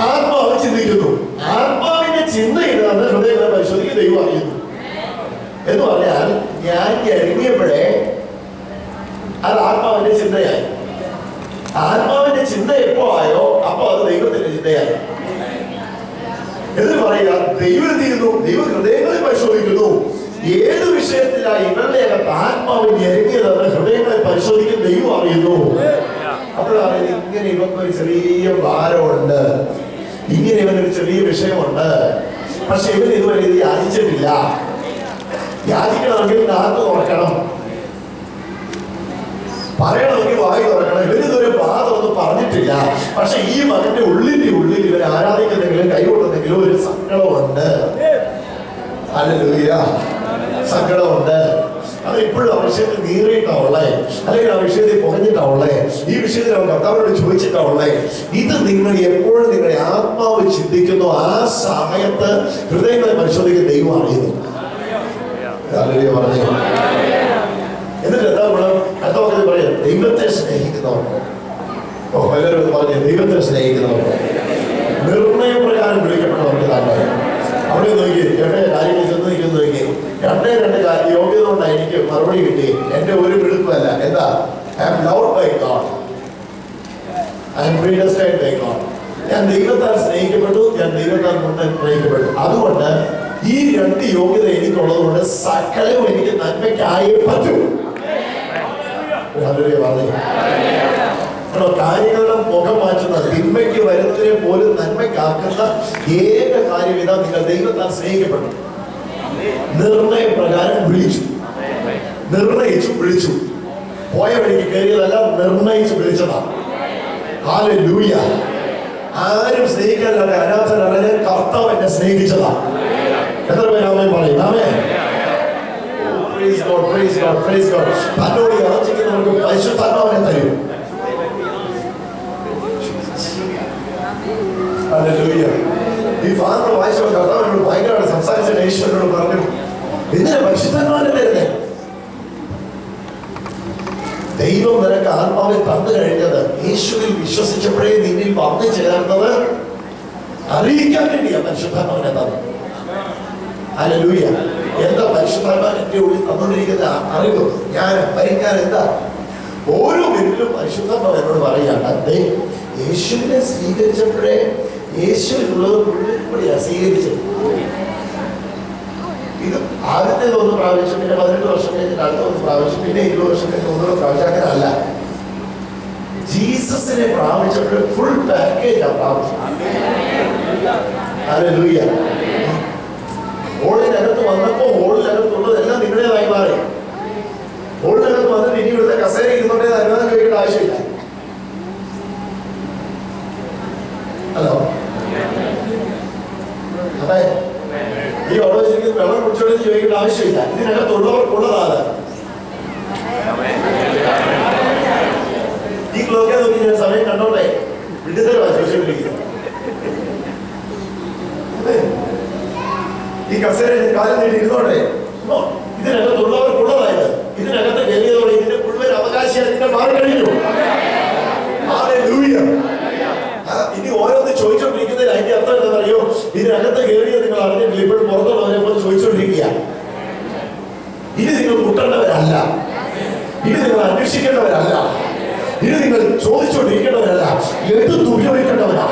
ആത്മാവ് ചിന്തിക്കുന്നു. ആത്മാവിന്റെ ചിന്ത ഇന്നതെന്ന് ഹൃദയങ്ങളെ പരിശോധിക്കാൻ ദൈവം അറിയുന്നു. എന്ന് പറഞ്ഞാൽ ഞാൻ ഞരങ്ങിയപ്പോഴേ അത് ആത്മാവിന്റെ ചിന്തയായി. ആത്മാവിന്റെ ചിന്ത എപ്പോ ആയോ അപ്പൊ അത് ദൈവത്തിന്റെ ചിന്തയായി. എന്ന് പറയുക, ദൈവം എന്ത് ചെയ്യുന്നു? ദൈവം ഹൃദയങ്ങളെ പരിശോധിക്കുന്നു. ഏത് വിഷയത്തിലായി ഇവരുടെ അകത്ത് ആത്മാവ് ഞെരുങ്ങിയതെന്ന് ഹൃദയങ്ങളെ പരിശോധിക്കുന്ന ദൈവം അറിയുന്നു. അപ്പോഴാണ് ഇങ്ങനെ ഇവക്കൊരു ചെറിയ ഭാരമുണ്ട്, ഇങ്ങനെ ഇവനൊരു ചെറിയ വിഷയമുണ്ട്, പക്ഷെ ഇവൻ ഇതുവരെ ഇത് യാചിച്ചിട്ടില്ല. യാചിക്കണമെങ്കിൽ നാക്ക് തുറക്കണം, പറയണമെങ്കിൽ വായി തുറക്കണം. ഇവരിതൊരു ബാധമൊന്നും പറഞ്ഞിട്ടില്ല, പക്ഷെ ഈ മകന്റെ ഉള്ളിന്റെ ഉള്ളിൽ ഇവർ ആരാധിക്കുന്നെങ്കിലും കൈകൊള്ളുന്നെങ്കിലും ഒരു സങ്കടമുണ്ട്. ഹല്ലേലൂയ, സങ്കടമുണ്ട്. അത് ഇപ്പോഴും ആ വിഷയത്തിൽ നീറിയിട്ടാവുള്ളേ, അല്ലെങ്കിൽ ആ വിഷയത്തിൽ പുകഞ്ഞിട്ടാവുള്ളേ, ഈ വിഷയത്തിൽ അവൻ കർത്താവിനോട് ചോദിച്ചിട്ടാവുള്ളേ. ഇത് നിങ്ങൾ എപ്പോഴും നിങ്ങളുടെ ആത്മാവ് ചിന്തിക്കുന്നു, ആ സമയത്ത് ഹൃദയങ്ങളെ പരിശോധിക്കുന്ന ദൈവം അറിയുന്നു. ഹല്ലേലൂയ പറഞ്ഞു. എന്നിട്ട് എന്താ ഗുണം? അടുത്ത വാക്യത്തിൽ പറയാം, ദൈവത്തെ സ്നേഹിക്കുന്നവർക്ക്. ഓ, എല്ലാവരും പറഞ്ഞു, ദൈവത്തെ സ്നേഹിക്കുന്നവർക്ക്, നിർണയപ്രകാരം വിളിക്കപ്പെട്ടവർക്ക് തന്നെ. അവിടെ നോക്കി എവിടെ കാര്യങ്ങൾ ചെന്ന് നിൽക്കുന്നു നോക്കി. രണ്ടേ യോഗ്യത കൊണ്ടാണ് എനിക്ക് മറുപടി കിട്ടി. എന്റെ ഒരു വിടുപ്പല്ല. എന്താ? I am loved by God, I am predestinated by God. ഞാൻ ദൈവത്താൽ സ്നേഹിക്കപ്പെട്ടു, ഞാൻ ദൈവത്താൽ മുന്നേ സ്നേഹിക്കപ്പെട്ടു. അതുകൊണ്ട് ഈ രണ്ട് യോഗ്യത എനിക്കുള്ളത് കൊണ്ട് സകലവും എനിക്ക് നന്മയ്ക്കായേ പറ്റൂ. കാര്യങ്ങളുടെ മുഖം മാറ്റുന്ന, തിന്മയ്ക്ക് വരുന്നതിനെ പോലും നന്മയ്ക്കാക്കുന്ന ഏക കാര്യം ഇതാ, നിങ്ങൾ ദൈവത്താൽ സ്നേഹിക്കപ്പെട്ടു. നിർണയപ്രകാരം വിളിച്ചു, നിർണയിച്ചു വിളിച്ചു. പോയ വഴിക്ക് കയറിയതല്ല, നിർണയിച്ചു വിളിച്ചതാണ്. ഹല്ലേലൂയ. ആരും സ്നേഹിക്കാനല്ല, അനാഥനല്ല, കർത്താവ് എന്നെ സ്നേഹിച്ചതാണ്. എത്ര പേര് ആമേൻ പറയും? ആമേൻ. Praise God, praise God, praise God. തന്നോട് യാചിക്കുന്നവർക്ക് പരിശുദ്ധാത്മാവിനെ തരും. ഹല്ലേലൂയ. ഈ ഫാദർ വായിച്ചപ്പോൾ കർത്താവിനോട് ഭയങ്കരമായിട്ട് സംസാരിച്ചിട്ട് ഈശ്വരനോട് പറഞ്ഞു, എന്തിനാ പരിശുദ്ധാത്മാവിനെ തരുന്നേ? ദൈവം നിനക്ക് ആത്മാവിൽ തന്നു കഴിഞ്ഞത് യേശുവിൽ വിശ്വസിച്ചപ്പോഴേ നിന്നിൽ വന്നു ചേർന്നത് അറിയിക്കാൻ വേണ്ടിയാ പരിശുദ്ധാത്മാവിനെ തന്നത്. ഹല്ലേലൂയ. എന്താ പരിശുദ്ധാത്മാവ് എന്റെ ഉള്ളിൽ തന്നുകൊണ്ടിരിക്കുന്ന അറിവ്, ഞാൻ എന്താ ഓരോ മിനിറ്റിലും പരിശുദ്ധാത്മാവ് എന്നോട് പറയാണ്, യേശുവിനെ സ്വീകരിച്ചപ്പോഴേ യേശുവിനുള്ളത് മുഴുവൻ കൂടിയാ സ്വീകരിച്ചത്. ഇത് ആദ്യത്തെ 1 പ്രാവശ്യം, പിന്നെ 18 വർഷം കഴിഞ്ഞിട്ട് അടുത്ത 1 പ്രാവശ്യം, പിന്നെ 20 വർഷം കഴിഞ്ഞ് 1 പ്രാവശ്യം, അങ്ങനെ അല്ല. ജീസസിനെ പ്രാപിച്ചപ്പോൾ ഫുൾ പാക്കേജ് ആ പ്രാപിച്ചത്. ഹല്ലേലൂയ. ഹോളിനകത്ത് വന്നപ്പോ ഹോളിനകത്തുള്ളതെല്ലാം നിങ്ങളുടേതായി മാറി. ഹോളിനകത്ത് വന്നിട്ട് ഇനി ഇവിടുത്തെ കസേര ഇരുന്നോണ്ടേ അനുവാദം ചോദിക്കേണ്ട ആവശ്യമില്ല. ഹലോ, അതെ, ഈ ഓരോ ശരിക്കും വെള്ളം കുടിച്ചോടെ ചോദിക്കേണ്ട ആവശ്യമില്ല. ഇതിനകത്തുള്ളവർക്കുള്ളതാണ്. ഈ ക്ലോക്കെ നോക്കി ഞാൻ സമയം കണ്ടോട്ടെ, വിടുതലവാ ചോദിച്ചോണ്ടിരിക്കുന്നത്. ഈ കസേര കാലം നീട്ടി ഇരുന്നോട്ടെ. ഇതിനകത്തുള്ളവർക്കുള്ളതായത്. ഇതിനകത്ത് കയറിയതോടെ ഇതിന്റെ മുഴുവൻ അവകാശം നിങ്ങൾ മാറിക്കഴിഞ്ഞു. ഹല്ലേലൂയ. ഇനി ഓരോന്ന് ചോദിച്ചോണ്ടിരിക്കുന്നതിൽ അതിന്റെ അർത്ഥം എന്താണെന്നറിയോ? ഇതിനകത്ത് കയറിയത് നിങ്ങൾ അറിഞ്ഞിട്ടില്ല, ഇപ്പോഴും പുറത്തുള്ളവരെ പോലെ ചോദിച്ചോണ്ടിരിക്കുക. ഇനി നിങ്ങൾ മുട്ടേണ്ടവരല്ല, ഇനി നിങ്ങൾ അന്വേഷിക്കേണ്ടവരല്ല, ഇനി നിങ്ങൾ ചോദിച്ചോണ്ടിരിക്കേണ്ടവരല്ല, എടുത്ത് ഉപയോഗിക്കേണ്ടവരാ.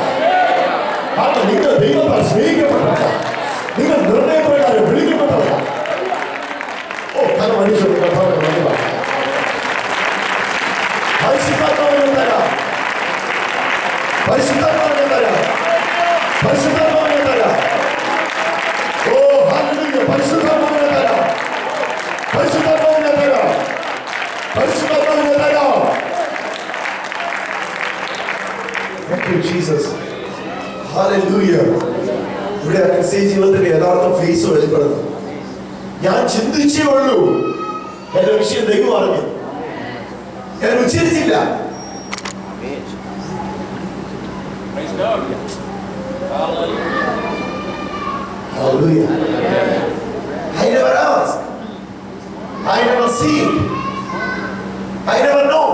കാരണം നിങ്ങൾ ദൈവത്താൽ സ്നേഹിക്കപ്പെട്ടവരാ, നിങ്ങൾ നിർണയപ്രകാരം വിളിക്കപ്പെട്ടവരാ. ഓ, അത് മനുഷ്യർ പരിശുദ്ധാത്മാവിനെ തരാം, പരിശുദ്ധാത്മാവിനെ തരാം, പരിശുദ്ധാത്മാവിനെ തരാം. ഓ ഹല്ലേലൂയ. പരിശുദ്ധാത്മാവിനെ തരാം, പരിശുദ്ധാത്മാവിനെ തരാം, പരിശുദ്ധാത്മാവിനെ തരാം. Thank you, Jesus. Hallelujah. ഇവിടെ ക്രിസ്തീയ ജീവിതത്തിന്റെ യഥാർത്ഥ ഫേസ് വെളിപ്പെടുന്നു. ഞാൻ ചിന്തിച്ചേ ഉള്ളൂ, എന്റെ വിഷയം ദൈവം അറിഞ്ഞു, ഞാൻ ഉച്ചരിച്ചില്ല. Hallelujah. I never ask, I never see, I never know,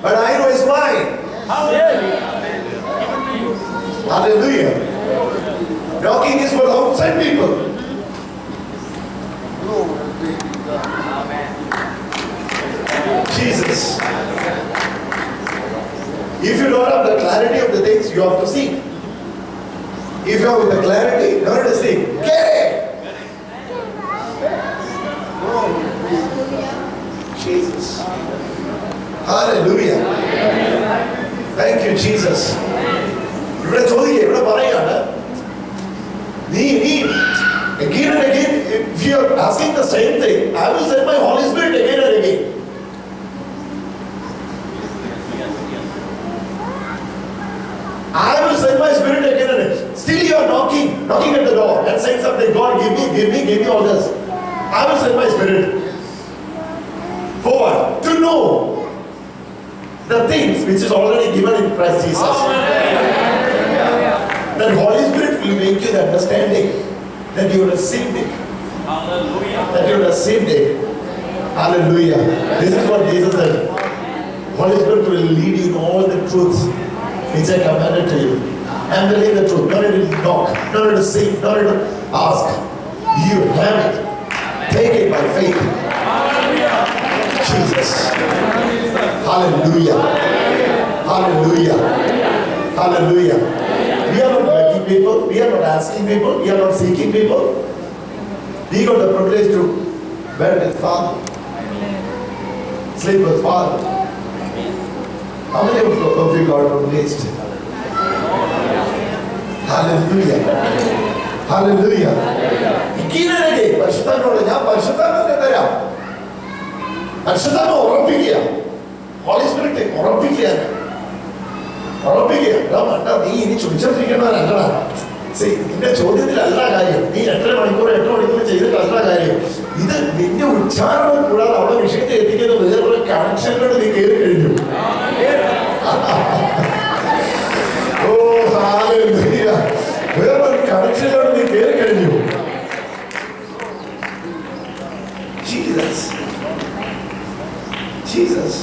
but I know His mind. Hallelujah. Knocking is for outside people. Jesus. If you don't have the clarity of the things, you have to seek. If you have the clarity, not to seek. Get it. Jesus. Hallelujah. Thank you, Jesus. ഇവിടെ ചോദിക്കുക, ഇവിടെ പറയാണ്, നീ again and again, if you are asking the same thing, I will send my Holy Spirit again and again. I will send my Spirit again and again. Still you are knocking at the door and saying something, God, give me all this. I will send my Spirit. For what? To know the things which is already given in Christ Jesus. That Holy Spirit will make you the understanding that you received it. Hallelujah. That you received it. Hallelujah. This is what Jesus said. Holy Spirit will lead you in all the truths which I commanded to you. And believe the truth. Not to knock, not to seek, not to ask. You have it. Take it by faith. Jesus. Hallelujah. Hallelujah. Hallelujah. We are not begging people, we are not asking people, we are not seeking people. We got the privilege to bed with Father, sleep with Father. How many of you got privileged? Hallelujah. Hallelujah. Again and again, പരിശുദ്ധാത്മാവിനെ ഞാൻ പരിശുദ്ധാത്മാവിനെ തരാം. പരിശുദ്ധാത്മാവ് ഉറപ്പിക്കുക, holy spirit ഉറപ്പിക്കുക. നീ ഇനി ചോദിച്ചോണ്ടിരിക്കേണ്ടവരല്ലടാ. നിന്റെ ചോദ്യത്തിലല്ല കാര്യം, നീ 8 മണിക്കൂർ ചെയ്തിട്ടല്ല കാര്യം. ഇത് നിന്റെ ഉച്ചാരണം കൂടാതെ അവിടെ വിഷയത്തെ എത്തിക്കുന്ന വേറൊരു കണക്ഷനിലൂടെ നീ കയറി കഴിഞ്ഞു. ഓ ഹല്ലേലൂയ. വേറൊരു കണക്ഷനിലൂടെ നീ കയറി കഴിഞ്ഞു. ജീസസ്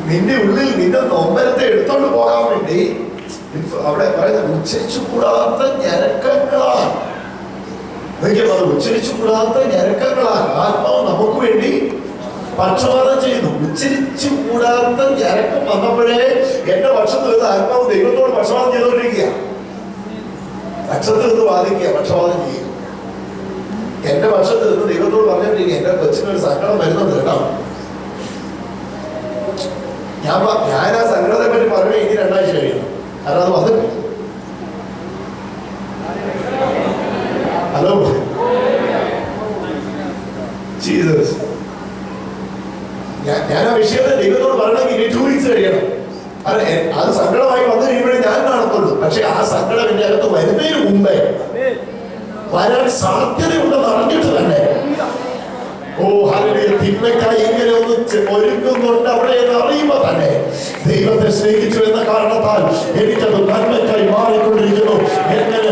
നിന്റെ ഉള്ളിൽ നിന്റെ നൊമ്പരത്തെ എടുത്തോണ്ട് പോകാൻ വേണ്ടി അവിടെ പറയുന്നത് ഉച്ചരിച്ചു കൂടാത്ത ഞരക്കങ്ങളാൽ. ഉച്ചരിച്ചു കൂടാത്ത ഞരക്കങ്ങളാൽ ആത്മാവ് നമുക്ക് വേണ്ടി പക്ഷപാതം ചെയ്യുന്നു. ഉച്ചരിച്ചു കൂടാത്ത ഞരക്കം വന്നപ്പോഴേ എന്റെ പക്ഷത്ത് നിന്ന് ആത്മാവ് ദൈവത്തോട് പക്ഷപാതം ചെയ്തുകൊണ്ടിരിക്കുക. പക്ഷത്ത് നിന്ന് വാദിക്കുക, പക്ഷപാതം ചെയ്യുക. എന്റെ പക്ഷത്ത് നിന്ന് ദൈവത്തോട് പറഞ്ഞിട്ടിരിക്കുക, എന്റെ കൊച്ചിനൊരു സങ്കടം വരുന്നത് കേട്ടോ. ഞാൻ ആ സങ്കടത്തെ പറ്റി പറയുന്നത് ഇനി 2 ആഴ്ച കഴിയണം. കാരണം അത് വന്നിട്ടില്ല. ഹലോ ജീസസ്, ഞാൻ ആ വിഷയത്തെ ദൈവത്തോട് പറയണമെങ്കിൽ ഇനി 2 weeks കഴിയണം. അത് സങ്കടമായി വന്നു കഴിയുമ്പോഴേ ഞാൻ കാണത്തുള്ളൂ. പക്ഷെ ആ സങ്കടം എന്റെ അകത്ത് വരുന്നതിന് മുമ്പേ വരാൻ സാധ്യതയുണ്ടെന്ന് അറിഞ്ഞിട്ട് തന്നെ തിന്മയ്ക്കായി ഇങ്ങനെ ഒന്ന് ഒരുങ്ങുന്നുണ്ട് അവിടെ എന്ന് അറിയുമ്പോ തന്നെ ദൈവത്തെ സ്നേഹിച്ചു എന്ന കാരണത്താൽ എനിക്കത് നന്മയ്ക്കായി മാറിക്കൊണ്ടിരിക്കുന്നു. എങ്ങനെ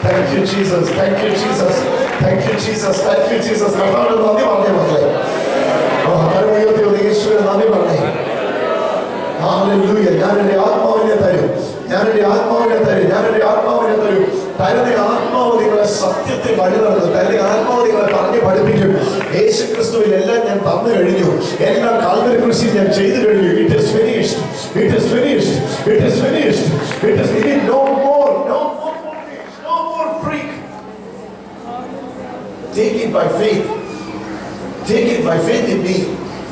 Thank you Jesus, thank you Jesus, thank you Jesus, thank you Jesus. കർത്താവിന് നന്ദി പറഞ്ഞേ മക്കളെ. കരമുയർത്തി ഒന്ന് യേശുവിന് നന്ദി പറഞ്ഞേ. ഹല്ലേലൂയ. ഞാൻ എൻ്റെ ആത്മാവിനെ തരും, ഞാൻ എൻ്റെ ആത്മാവിനെ തരും, ഞാൻ എൻ്റെ ആത്മാവിനെ തരും. തരുന്ന ആത്മാവ് നിങ്ങളെ സത്യത്തിൽ വഴി നടത്തും. തരുന്ന ആത്മാവ് നിങ്ങളെ പറഞ്ഞ് പഠിപ്പിക്കും. യേശു ക്രിസ്തുവിൽ എല്ലാം ഞാൻ തന്നു കഴിഞ്ഞു, എല്ലാം കാൽവരി ക്രൂശിൽ ഞാൻ ചെയ്തു കഴിഞ്ഞു. It is finished, it is finished, it is finished, it is finished. No more, no more bondage, no more freak. Take it by faith, take it by faith in me.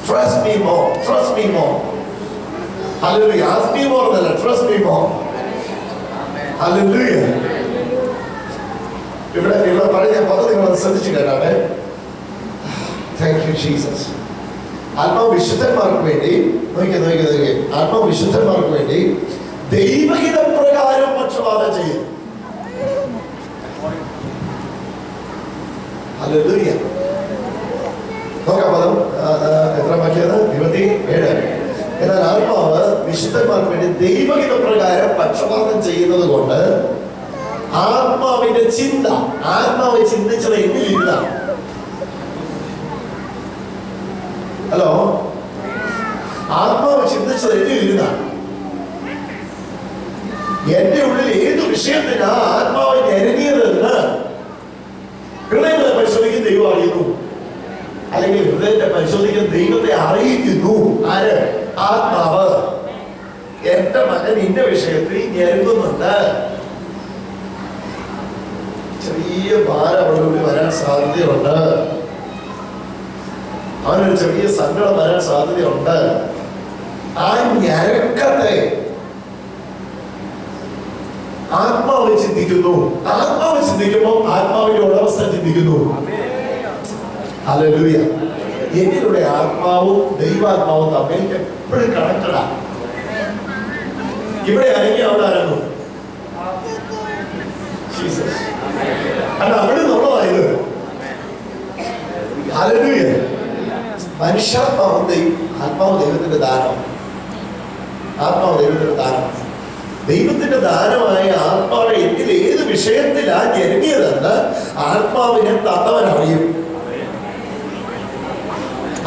Trust me more, trust me more. Hallelujah. Ask me more than that, trust me more. Hallelujah. ഇവിടെ പറഞ്ഞ പദം നിങ്ങൾ ശ്രദ്ധിച്ചു കേട്ടാണ്. Thank you Jesus. ആത്മാവ് വിശുദ്ധന്മാർക്ക് വേണ്ടി നോക്കി ആത്മാവ് വിശുദ്ധന്മാർക്ക് വേണ്ടി ദൈവഹിത പ്രകാരം പക്ഷപാതം ചെയ്യും. ഹല്ലേലൂയ. നോക്കാം പദം എത്ര വാക്യത്? 27. എന്നാൽ ആത്മാവ് വിശുദ്ധന്മാർക്ക് വേണ്ടി ദൈവഹിത പ്രകാരം പക്ഷപാതം ചെയ്യുന്നത് കൊണ്ട് ആത്മാവിന്റെ ചിന്ത, ആത്മാവ് ചിന്തിച്ചത് എന്നിലില്ല. ഹലോ, ആത്മാവ് ചിന്തിച്ചത് എന്നിലില്ല. എന്റെ ഉള്ളിൽ ഏത് വിഷയത്തിനാ ആത്മാവ് ഇറങ്ങിയതെന്ന് ഹൃദയത്തെ പരിശോധിക്കുന്ന ദൈവം അറിയുന്നു. അല്ലെങ്കിൽ ഹൃദയത്തെ പരിശോധിക്കുന്ന ദൈവത്തെ അറിയിക്കുന്നു. ആര്? ആത്മാവ്. എന്റെ മകൻ ഇന്ന വിഷയത്തിൽ ഞെരുങ്ങുന്നുണ്ട്. ചെറിയ ഭാരം അവനോട് വരാൻ സാധ്യതയുണ്ട്. അവനൊരു ചെറിയ സങ്കടം വരാൻ സാധ്യതയുണ്ട്. ആ ഞരക്കത്തെ ആത്മാവ് ചിന്തിക്കുന്നു. ആത്മാവ് ചിന്തിക്കുമ്പോൾ ആത്മാവിന്റെ ഉടമസ്ഥ ചിന്തിക്കുന്നു. ഹല്ലേലൂയ. എന്നിലൂടെ ആത്മാവും ദൈവാത്മാവും തമ്മിൽ എപ്പോഴും കണക്റ്റഡാ. ഇവിടെ അനങ്ങി അവിടെ അനങ്ങും. അല്ല, അവിടെ നിന്നുള്ളതായത്. ഹല്ലേലൂയ. മനുഷ്യാത്മാവും ആത്മാവ് ദൈവത്തിന്റെ ദാനം. ആത്മാവ് ദൈവത്തിന്റെ ദാനം. ദൈവത്തിന്റെ ദാനമായ ആത്മാവ് എന്നിൽ ഏത് വിഷയത്തിലാ ജനങ്ങിയതെന്ന് ആത്മാവിനെ തന്നവൻ അറിയും.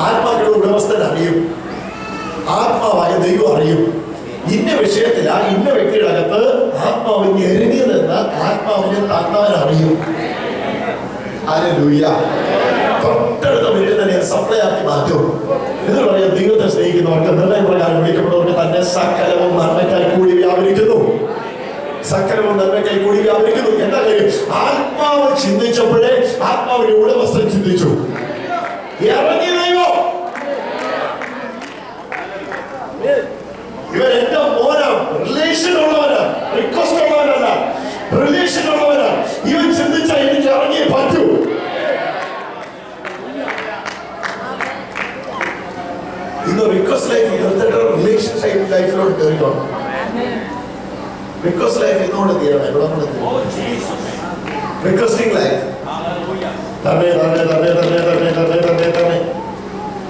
ആത്മാവിന്റെ ഉടമസ്ഥൻ അറിയും. ആത്മാവായ ദൈവം അറിയും. ഇന്ന വിഷയത്തിലാ ഇന്ന വ്യക്തിയുടെ അകത്ത് ആത്മാവ് ഞെരുങ്ങിയതെന്ന് ആത്മാവിനെ തന്നവൻ അറിയും. ഹല്ലേലൂയ. തൊട്ടടുത്ത വീട്ടിൽ തന്നെ സപ്ലൈ ആക്കി മാറ്റും. എന്ന് പറയാം, ദൈവത്തെ സ്നേഹിക്കുന്നവർക്ക് നിർണയപ്രകാരം വിളിക്കപ്പെട്ടവർക്ക് തന്നെ സകലവും നന്മയ്ക്കായി കൂടി വ്യാപരിക്കുന്നു. സകലവും നന്മയ്ക്കായി കൂടി വ്യാപരിക്കുന്നു. എന്താ കാര്യം? ആത്മാവ് ചിന്തിച്ചപ്പോഴേ ആത്മാവിന്റെ ഉടമസ്ഥൻ ചിന്തിച്ചു. ഇറങ്ങി ദൈവം. ഇവൻ എന്റെ മോനാണ്, റിലേഷൻ ഉള്ളവനാ, റിക്വസ്റ്റ് ഉള്ളവനല്ല, റിലേഷൻ ഉള്ളവനാ. ഇവൻ ചിന്തിച്ചാൽ എനിക്ക് ഇറങ്ങിയേ പറ്റൂ. ഇന്ന് റിക്വസ്റ്റ് ലൈഫ് നിർത്തിട്ട് റിലേഷൻ ലൈഫിലോട്ട് കയറിക്കോണം. റിക്വസ്റ്റ് ലൈഫ് ഇന്നുകൊണ്ട് തീരണം. ഇവിടെ റിക്വസ്റ്റിംഗ് ലൈഫ് തന്നെ തന്നെ തന്നെ തന്നെ തന്നെ തന്നെ തന്നെ തന്നെ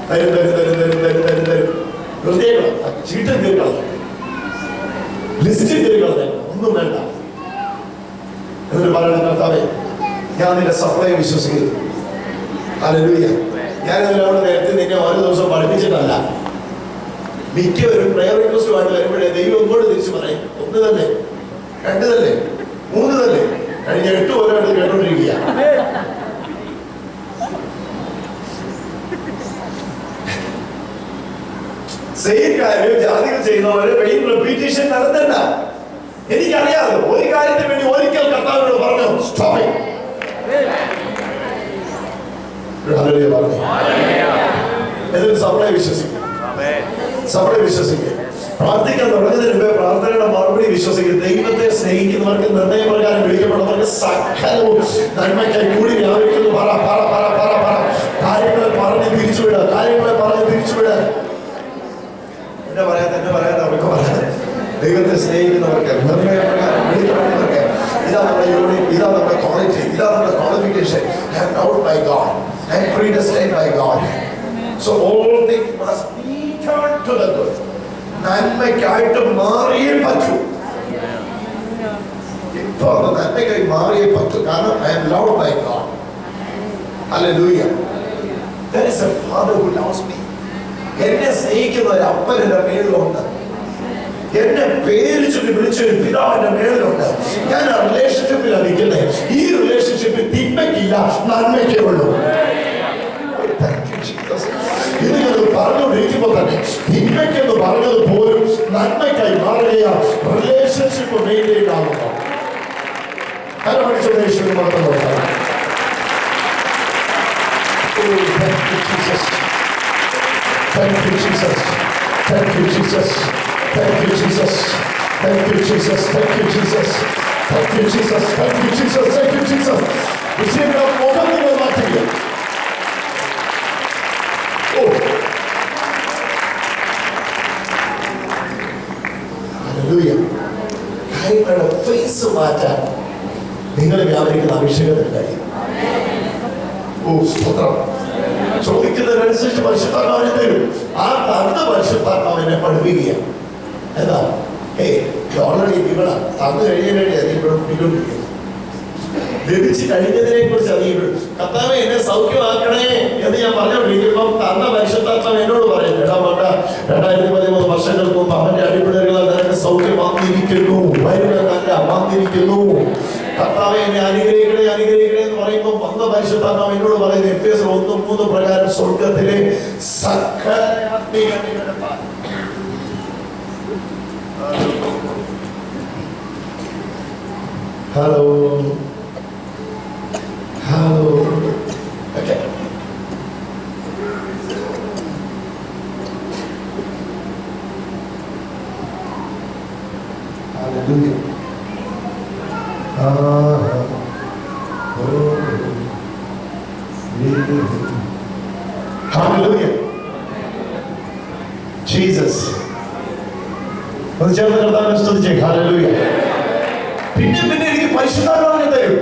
തരും തരും തരും തരും തരും തരും തരും. ഹൃദയം ചീട്ടം തീർക്കണം, ലിസ്റ്റ് തീർക്കണം, ഒന്നും വേണ്ട. എന്നിട്ട് പറയണം, കർത്താവേ, ഞാൻ നിന്റെ സപ്ലൈ മിക്കവരും പ്രയർ റിക്വസ്റ്റുമായിട്ട് വരുമ്പോഴേ ദൈവം ഒന്നോട് തിരിച്ചു പറയും, 1 തന്നെ, 2 തന്നെ, 3 തന്നെ. കഴിഞ്ഞ 8 കൊല്ലമായിട്ട് കേട്ടോണ്ടിരിക്കുക. സെയിം കാര്യം ജാതികൾ ചെയ്യുന്നവരെ വെളിയിൽ റിപ്പീറ്റേഷൻ നടത്തണ്ട. എനിക്കറിയാതെ ഒരു കാര്യത്തിന് വേണ്ടി ഒരിക്കൽ കർത്താവിനോട് പറഞ്ഞു, സ്റ്റോപ്പിംഗ് പറഞ്ഞു. എന്നിട്ട് സപ്ലൈ വിശ്വസിക്കും. സപ്ലൈ വിശ്വസിക്കും. പ്രാർത്ഥിക്കാൻ തുടങ്ങുന്നതിന് മുമ്പേ പ്രാർത്ഥനയുടെ മറുപടി വിശ്വസിക്കും. ദൈവത്തെ സ്നേഹിക്കുന്നവർക്ക്, നിർണയപ്രകാരം വിളിക്കപ്പെടുന്നവർക്ക് സകലവും നന്മയ്ക്കായി കൂടി വ്യാപരിക്കുന്നു. പറ പറ പറ പറ പറ കാര്യങ്ങളെ പറഞ്ഞ് തിരിച്ചുവിടുക. കാര്യങ്ങളെ പറഞ്ഞ് തിരിച്ചുവിടുക. എന്നെ പറയാതെ അവർക്ക് പറയാതെ ദൈവത്തെ സ്നേഹിക്കുന്നവർക്ക്, നിർണയപ്രകാരം വിളിക്കപ്പെടുന്നവർക്ക് ഇതാ നമ്മുടെ യൂണിറ്റ്, ഇതാ നമ്മുടെ ക്വാളിറ്റി, ഇതാ നമ്മുടെ qualification. Known by God and predestined by God. So all things must be turned to the good. നന്മയ്ക്കായിട്ട് മാറിയേ പറ്റൂ. ഇപ്പൊ നന്മയ്ക്കായി മാറിയേ പറ്റൂ. കാരണം I am loved by God. Hallelujah. There is a father who loves me. എന്നെ സ്നേഹിക്കുന്ന ഒരു അപ്പൻ എന്റെ മേളിലുണ്ട്. എന്നെ പേര് ചൊല്ലി വിളിച്ചൊരു പിതാവ് എന്റെ മേളിലുണ്ട്. ഞാൻ ആ റിലേഷൻഷിപ്പിലാണ് നിൽക്കുന്നത്. ഈ റിലേഷൻഷിപ്പിൽ തിന്മയ്ക്കില്ല, നന്മയ്ക്കേ ഉള്ളൂ. ഇത് ഞാൻ പറഞ്ഞുകൊണ്ടിരിക്കുമ്പോൾ തന്നെ തിന്മയ്ക്കെന്ന് പറഞ്ഞത് പോലും നന്മയ്ക്കായി മാറുകയാണ്. റിലേഷൻഷിപ്പ് മെയിൻറ്റെയിൻ ആകുന്നു. അരമണിച്ചോടെ യേശുവിനെ മാത്രം നോക്കാം. Thank you, Jesus. Thank you, Jesus. Thank you, Jesus. Thank you, Jesus. Thank you, Jesus. Thank you, Jesus. Thank you, Jesus. Thank you, Jesus. വിഷയങ്ങൾ മുഖം നിങ്ങൾ മാറ്റുക. ഹല്ലേലൂയ. കാര്യങ്ങളുടെ ഫേസ് മാറ്റാൻ നിങ്ങൾ വ്യാപരിക്കുന്ന അഭിഷേകത്തിന് കഴിയും. സ്തോത്രം. ചോദിക്കുന്നതിനനുസരിച്ച് പരിശുദ്ധാത്മാവിനെ തരും. ആ തന്ന പരിശുദ്ധാത്മാവിനെ പഠിപ്പിക്കുകയാണ്. എന്താ? ഓൾറെഡി ഇവിടെ തന്നു കഴിഞ്ഞതിനെ ഇപ്പോഴും പിടികൊണ്ടിരിക്കുന്നു. ലഭിച്ച് കഴിഞ്ഞതിനെ കുറിച്ച് അറിയുമ്പോൾ കർത്താവേ എന്നെ സൗഖ്യമാക്കണേ എന്ന് ഞാൻ പറഞ്ഞുകൊണ്ടിരിക്കുമ്പോൾ തന്ന പരിശുദ്ധാത്മാവ് എന്നോട് പറയുന്നു, എടാ മക്ക, 2013 വർഷങ്ങൾക്ക് മുമ്പ് അവന്റെ അടിപ്പിടലുകളാൽ നിനക്ക് സൗഖ്യം വന്നിരിക്കുന്നു. വരുന്നതല്ല, വന്നിരിക്കുന്നു. കർത്താവെ എന്നെ അനുഗ്രഹിക്കണേ അനുഗ്രഹിക്കണേ എന്ന് പറയുമ്പോൾ വന്ന പരിശുദ്ധാത്മാവ് എന്നോട് പറയുന്നു, എഫേസ്യർ 1:3 പ്രകാരം സ്വർഗത്തിലെ സകല hello hello okay hallelujah. Hallelujah. Jesus. ഒന്ന് ചേർന്ന് കർത്താവിനെ സ്തുതിച്ചേ. ഹല്ലേലൂയ. പിന്നെ എനിക്ക് പരിശുദ്ധാത്മാവിനെ തരും.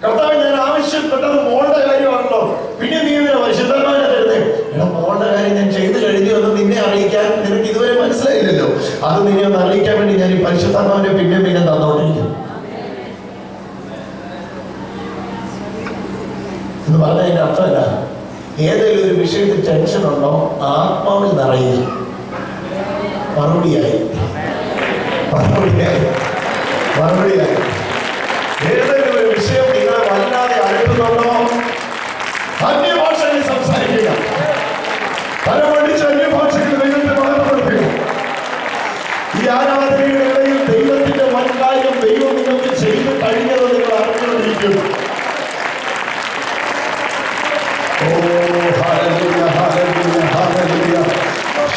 കർത്താവ് ഞാൻ ആവശ്യപ്പെട്ടത് മോളുടെ കാര്യമാണല്ലോ, പിന്നെ നീ ഇതിനെ പരിശുദ്ധാത്മാവിനെ തരുന്നേ. എടാ മോളുടെ കാര്യം ഞാൻ ചെയ്തു കഴിഞ്ഞു എന്ന് നിന്നെ അറിയിക്കാൻ നിനക്ക് ഇതുവരെ മനസ്സിലായില്ലല്ലോ. അത് നിന്നെ ഒന്ന് അറിയിക്കാൻ വേണ്ടി ഞാൻ ഈ പരിശുദ്ധാത്മാവിനെ പിന്നെ തന്നോണ്ടിരിക്കും എന്ന് പറഞ്ഞതിന്റെ അർത്ഥമല്ല, ഏതെങ്കിലും ഒരു വിഷയത്തിൽ ടെൻഷൻ ഉണ്ടോ ആത്മാവിൽ നിറയുക. മറുപടിയായി ഏതെങ്കിലും ഒരു വിഷയം നിങ്ങളെ വല്ലാതെ അഴുത്തുന്നുണ്ടോ അന്യഭാഷയിൽ സംസാരിക്കുക. തലമടിച്ച് അന്യഭാഷയിൽ ദൈവത്തെ മഹത്വപ്പെടുത്തുക. ഈ ആരാധനയുടെ ഇടയിൽ ദൈവത്തിന്റെ വൻകാര്യം ദൈവം നിങ്ങൾക്ക് ചെയ്ത് കഴിഞ്ഞത് നിങ്ങൾ അറിഞ്ഞുകൊണ്ടിരിക്കുന്നു. Hallelujah, hallelujah, hallelujah.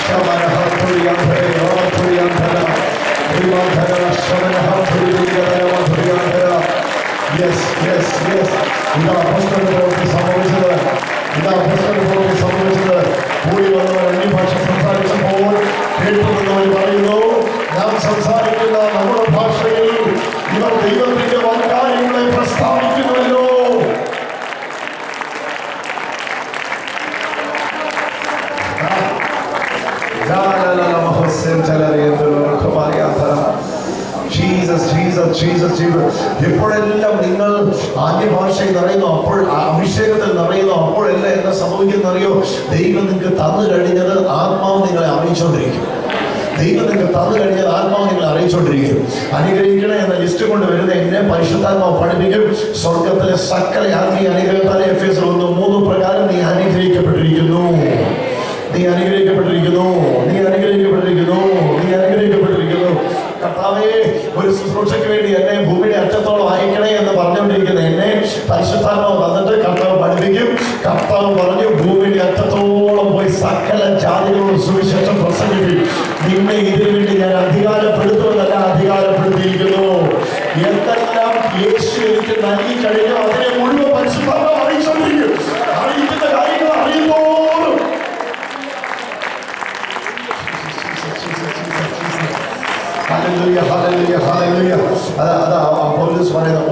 Shamana haturiya thara, haturiya thara, riva thara, shamana haturiya thara, haturiya thara. Yes, yes, yes. ഇതാ അപ്പോസ്തലപ്രവൃത്തി സംഭവിച്ചത്. കൂടി വന്നവർ അന്യഭാഷ സംസാരിച്ചപ്പോൾ കേട്ടുവന്നവർ പറയുന്നു, ഞാൻ സംസാരിക്കുന്ന നമ്മുടെ ഭാഷയിൽ ഇവർ ദൈവത്തിന്റെ വാഗ്ദാനങ്ങളെ പ്രസ്താവിക്കുന്നുവല്ലോ. എപ്പോഴെല്ലാം നിങ്ങൾ ആന്യഭാഷയിൽ നിറയുന്നു, അപ്പോൾ അഭിഷേകത്തിൽ നിറയുന്നു, അപ്പോൾ എല്ലാം എന്താ സംഭവിക്കുന്നറിയോ? ദൈവം നിങ്ങൾക്ക് തന്നു കഴിഞ്ഞത് ആത്മാവ് നിങ്ങളെ അറിയിച്ചുകൊണ്ടിരിക്കും. ദൈവം നിങ്ങൾക്ക് തന്നു കഴിഞ്ഞാൽ ആത്മാവ് നിങ്ങൾ അറിയിച്ചുകൊണ്ടിരിക്കും. അനുഗ്രഹിക്കണേ എന്ന ലിസ്റ്റ് കൊണ്ട് വരുന്ന എന്നെ പരിശുദ്ധാത്മാവ് പഠിപ്പിക്കും. സ്വർഗത്തിലെ സകല ആത്മീയ അനുഗ്രഹത്താലെ എഫേസ്യർ 1:3 പ്രകാരം നീ അനുഗ്രഹിക്കപ്പെട്ടിരിക്കുന്നു, നീ അനുഗ്രഹിക്കപ്പെട്ടിരിക്കുന്നു, നീ അനുഗ്രഹിക്കപ്പെട്ടിരിക്കുന്നു, നീ അനുഗ്രഹിക്കപ്പെട്ടിരിക്കുന്നു. കർത്താവേ, ഒരു ശുശ്രൂഷയ്ക്ക് വേണ്ടി എന്നെ ഭൂമിയുടെ അറ്റത്തോളം അയക്കണേ എന്ന് പറഞ്ഞുകൊണ്ടിരിക്കുന്ന എന്നെ പരിശുദ്ധാത്മാവ് വന്നിട്ട് കർത്താവ് പഠിപ്പിക്കും. കർത്താവ് പറഞ്ഞു, ഭൂമിയുടെ അറ്റത്തോളം പോയി സകല ജാതികളോട് സുവിശേഷം പ്രസംഗിക്കും. നിന്നെ ഇതിനു വേണ്ടി ഞാൻ അധികാരപ്പെടുത്തുമെന്നല്ല, അധികാരപ്പെടുത്തിയിരിക്കുന്നു. എന്തെല്ലാം യേശു എനിക്ക് നൽകി കഴിഞ്ഞോ അതിനെ മുഴുവൻ പരിശുദ്ധാത്മാവ് അറിയിച്ചുകൊണ്ടിരിക്കും. അറിയിക്കുന്ന കാര്യങ്ങൾ അറിയുമ്പോഴും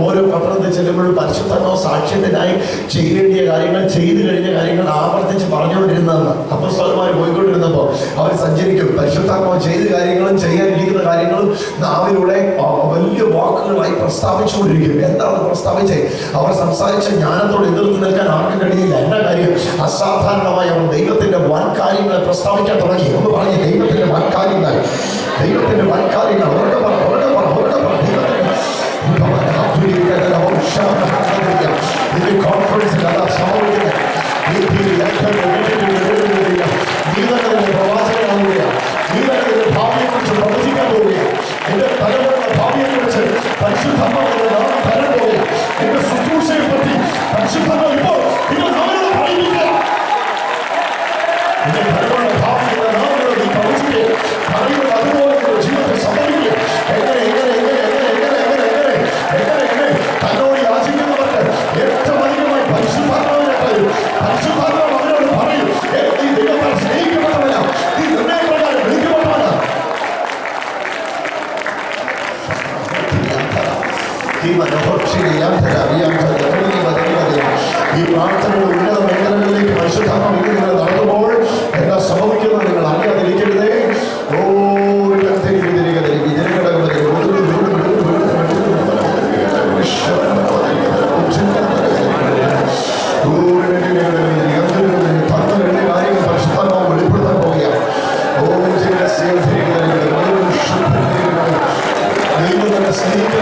ഓരോ പട്ടണത്തിൽ ചെല്ലുമ്പോഴും പരിശുദ്ധാത്മാവ് സാക്ഷ്യത്തിനായി ചെയ്യേണ്ടിയ കാര്യങ്ങൾ, ചെയ്തു കഴിഞ്ഞ കാര്യങ്ങൾ ആവർത്തിച്ച് പറഞ്ഞുകൊണ്ടിരുന്നതെന്ന് അപ്പോസ്തലന്മാർ പോയിക്കൊണ്ടിരുന്നപ്പോൾ അവർ സഞ്ചരിക്കും. പരിശുദ്ധാത്മാവ് ചെയ്ത കാര്യങ്ങളും ചെയ്യാനിരിക്കുന്ന കാര്യങ്ങളും നാവിലൂടെ വലിയ വാക്കുകളായി പ്രസ്താവിച്ചുകൊണ്ടിരിക്കും. എന്താണ് പ്രസ്താവിച്ചത്? അവർ സംസാരിച്ച ജ്ഞാനത്തോട് എതിർത്ത് നിൽക്കാൻ ആർക്കും കഴിയില്ല. എന്നാ കാര്യം? അസാധാരണമായി അവർ ദൈവത്തിന്റെ വൻ കാര്യങ്ങളെ പ്രസ്താവിക്കാൻ തുടങ്ങി. ഒന്ന് പറഞ്ഞ്, ദൈവത്തിന്റെ വൻ കാര്യങ്ങൾ, ദൈവത്തിന്റെ വൻ കാര്യങ്ങൾ. ഉറക്കെ പറ, ഉറക്കെ പറ, ഉറക്കെ പറ. ദൈവത്തിന്റെ കോൺഫറൻസിൽ അതാ സംഭവിക്കുന്നത്. പ്രവാചകനാവുകയാണ്. നീതന്റെ ഭാവിയെക്കുറിച്ച് പ്രവചിക്കാൻ പോവുകയാണ്. എന്റെ തലമുറയുടെ ഭാവിയെക്കുറിച്ച് പരിശുദ്ധാത്മാവിന്റെ നാമം തരാൻ പോവുകയാണ്. എന്റെ ശുശ്രൂഷയെ പറ്റി പരിശുദ്ധാത്മാവ് ഇപ്പോൾ നിങ്ങൾ അവരോട് പറയുന്നില്ല. എന്റെ തലമുറയുടെ ഭാവിയുടെ നാമങ്ങളോട് നീ പ്രവചിക്കുക. പറയുന്നത് അതുപോലെ നിങ്ങളുടെ ജീവിതത്തെ സംഭവിക്കുക. എങ്ങനെ എങ്ങനെ എങ്ങനെ എങ്ങനെ എങ്ങനെ എങ്ങനെ എങ്ങനെ എങ്ങനെ എങ്ങനെ തന്നോട് യാചിക്കുന്നവർക്ക് ഏറ്റവും അധികമായി പരിശുദ്ധാത്മാവിനെ തരും. പരിശുദ്ധാത്മാവ് അവരോട് പറയും, നീ ദൈവത്താൽ സ്നേഹിക്കപ്പെട്ടവനാ, നീ നിർണയപ്രകാരം വിളിക്കപ്പെട്ടവനാ. ഈ പ്രാർത്ഥനയുടെ ഉന്നത മേഖലകളിലേക്ക് പരിശുദ്ധാത്മാവ് നിങ്ങൾ നടത്തുമ്പോൾ എന്താ സംഭവിക്കുന്നത് നിങ്ങൾ അറിയാതിരിക്കരുതേ. കാര്യങ്ങൾ പരിശുദ്ധാത്മാവ് വെളിപ്പെടുത്താൻ പോവുകയാണ്. ദൈവം തന്നെ സ്നേഹിക്കുന്ന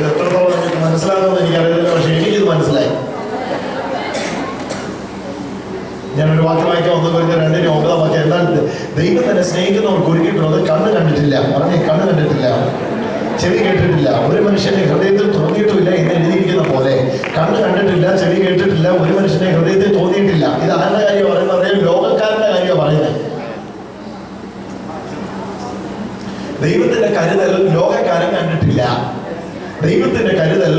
എത്രത്തോളം എനിക്ക് മനസ്സിലാകുമെന്ന് എനിക്കറിയത്തില്ല, പക്ഷെ എനിക്കിത് മനസ്സിലായി. ഞാനൊരു വാക്യം വായിക്കാൻ 1-2 എന്നാൽ ദൈവം തന്നെ സ്നേഹിക്കുന്നവർക്ക് ഒരുക്കിയിട്ടുള്ളത് കണ്ണ് കണ്ടിട്ടില്ല, പറഞ്ഞേ കണ്ണ് കണ്ടിട്ടില്ല, ചെവി കേട്ടിട്ടില്ല, ഒരു മനുഷ്യന്റെ ഹൃദയത്തിൽ തോന്നിയിട്ടുമില്ല എന്ന് എഴുതിയിരിക്കുന്ന പോലെ കണ്ണ് കണ്ടിട്ടില്ല, ചെവി കേട്ടിട്ടില്ല, ഒരു മനുഷ്യന്റെ ഹൃദയത്തിൽ തോന്നിയിട്ടില്ല. ഇത് ആരുടെ കാര്യം പറയുന്നത്? ലോകക്കാരന്റെ കാര്യം പറയുന്നത്. ദൈവത്തിന്റെ കരുതൽ ലോകക്കാരൻ കണ്ടിട്ടില്ല, ദൈവത്തിന്റെ കരുതൽ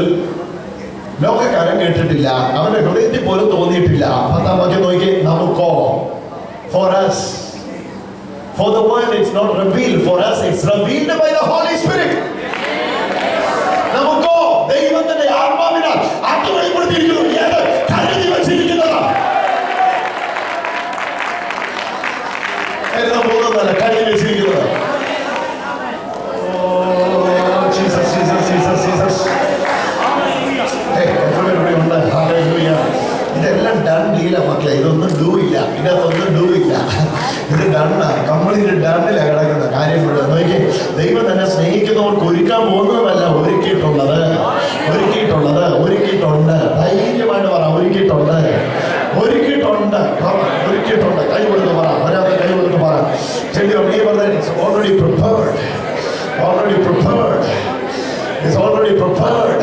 ലോകക്കാരൻ കേട്ടിട്ടില്ല, അവന്റെ ഹൃദയത്തിൽ പോലും തോന്നിയിട്ടില്ല. 10-ാം വാക്യം നോക്കി, നമുക്കോ, for us, for the world it's not revealed, for us it's revealed by the Holy Spirit. നമുക്കോ ദൈവത്തിന്റെ ആത്മാവിനാൽ അത് വെളിപ്പെടുത്തിയിരിക്കുന്നു. ഏത് കരുതി വച്ചിരിക്കുന്നതാണ്? എഴുതാൻ പോകുന്നതല്ല, കയ്യിൽ വെച്ചിരിക്കുന്നത്. ഇതെല്ലാം ഡൺ ഡീല മക്കളെ, ഇതൊന്നും ഡൂ ഇല്ല, ഇതിനകത്തൊന്നും ഡൂ ഇല്ല. ഇത് ഡണ്ണാ, കംപ്ലീറ്റ് ഡണ്ണിലാണ് കിടക്കുന്ന കാര്യം മുഴുവൻ. നോക്കി, ദൈവം തന്നെ സ്നേഹിക്കുന്നവർക്ക് ഒരുക്കാൻ പോകുന്നതല്ല, ഒരുക്കിയിട്ടുണ്ട്. ധൈര്യമായിട്ട് പറ, ഒരുക്കിയിട്ടുണ്ട്. കൈ കൊടുത്ത് പറ, ഒരാളെ കൈ കൊടുത്ത് പറ. Already prepared. It's already prepared.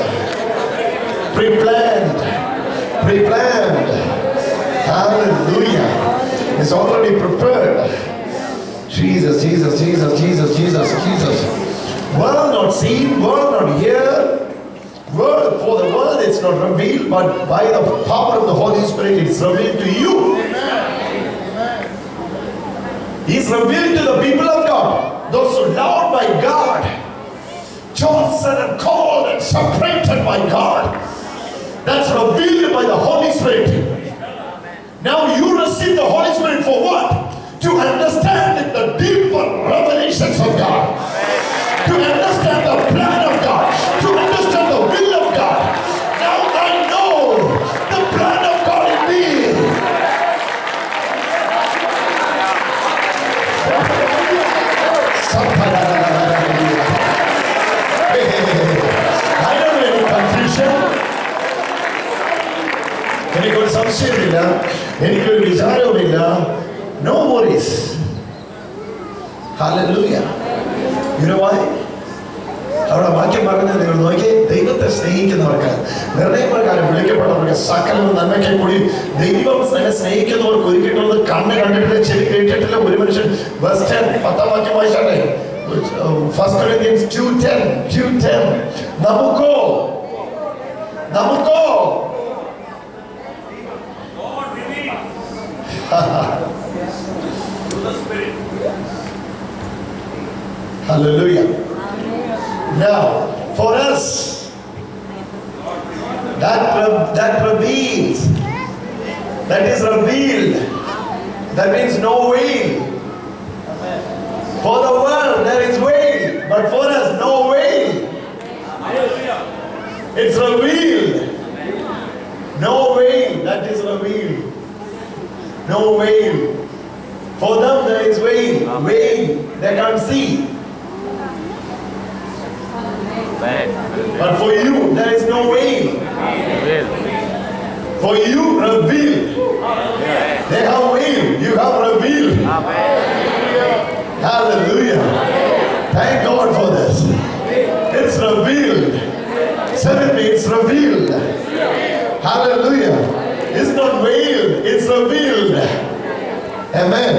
Pre-planned. Hallelujah. It's already prepared. Jesus. World not seen, world not hear. World, for the world it's not revealed, but by the power of the Holy Spirit it's revealed to you. He's revealed to the people of God, those who are loved by God, chosen and called and separated by God. That's revealed by the Holy Spirit. Now you receive the Holy Spirit for what? To understand the deeper revelations of God. To understand the plan of God. To understand the will of God. Now I know the plan of God in me. I don't have any confusion. എനിക്കൊരു സംശയമില്ല, എനിക്കൊരു വിചാരവുമില്ല. No worries. Hallelujah. You know why? അവിടെ വാക്യം പറഞ്ഞത് നിങ്ങൾ നോക്കി, ദൈവത്തെ സ്നേഹിക്കുന്നവർക്ക്, നിർണയപ്രകാരം വിളിക്കപ്പെട്ടവർക്ക് സകലവും നന്മയ്ക്ക് കൂടി ദൈവം തന്നെ സ്നേഹിക്കുന്നവർക്ക് ഒരുക്കിയിട്ടുള്ളത് കണ്ണ് കണ്ടിട്ടില്ല, ചെവി കേട്ടിട്ടില്ല ഒരു മനുഷ്യൻ. Verse 10, 10ാം വാക്യം വായിച്ചാട്ടെ. 1 Corinthians 2:10. നമുക്കോ through the Spirit. Hallelujah. Now, for us, that reveals, that is revealed. That means no veil. For the world there is veil, but for us no veil. Hallelujah. It's revealed. No veil, that is revealed. No veil. For them there is veil. Veil, they can't see. But for you there is no veil. For you revealed. They have veil, you have revealed. Hallelujah. Thank God for this. It's revealed. Say with me, it's revealed. Hallelujah. It's not veiled, it's revealed. Amen.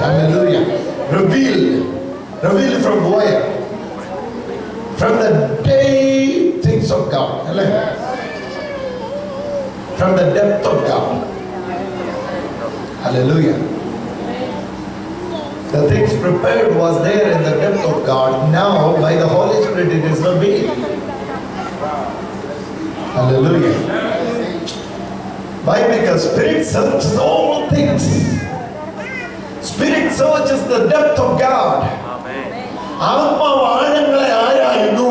Hallelujah. Revealed. Revealed from where? From the deep things of God. From the depth of God. Hallelujah. The things prepared was there in the depth of God. Now by the Holy Spirit it is revealed. Hallelujah. Why? Because Spirit searches all things. Spirit searches the depth of God. ആത്മാവ് ആഴങ്ങളെ ആരായുന്നു.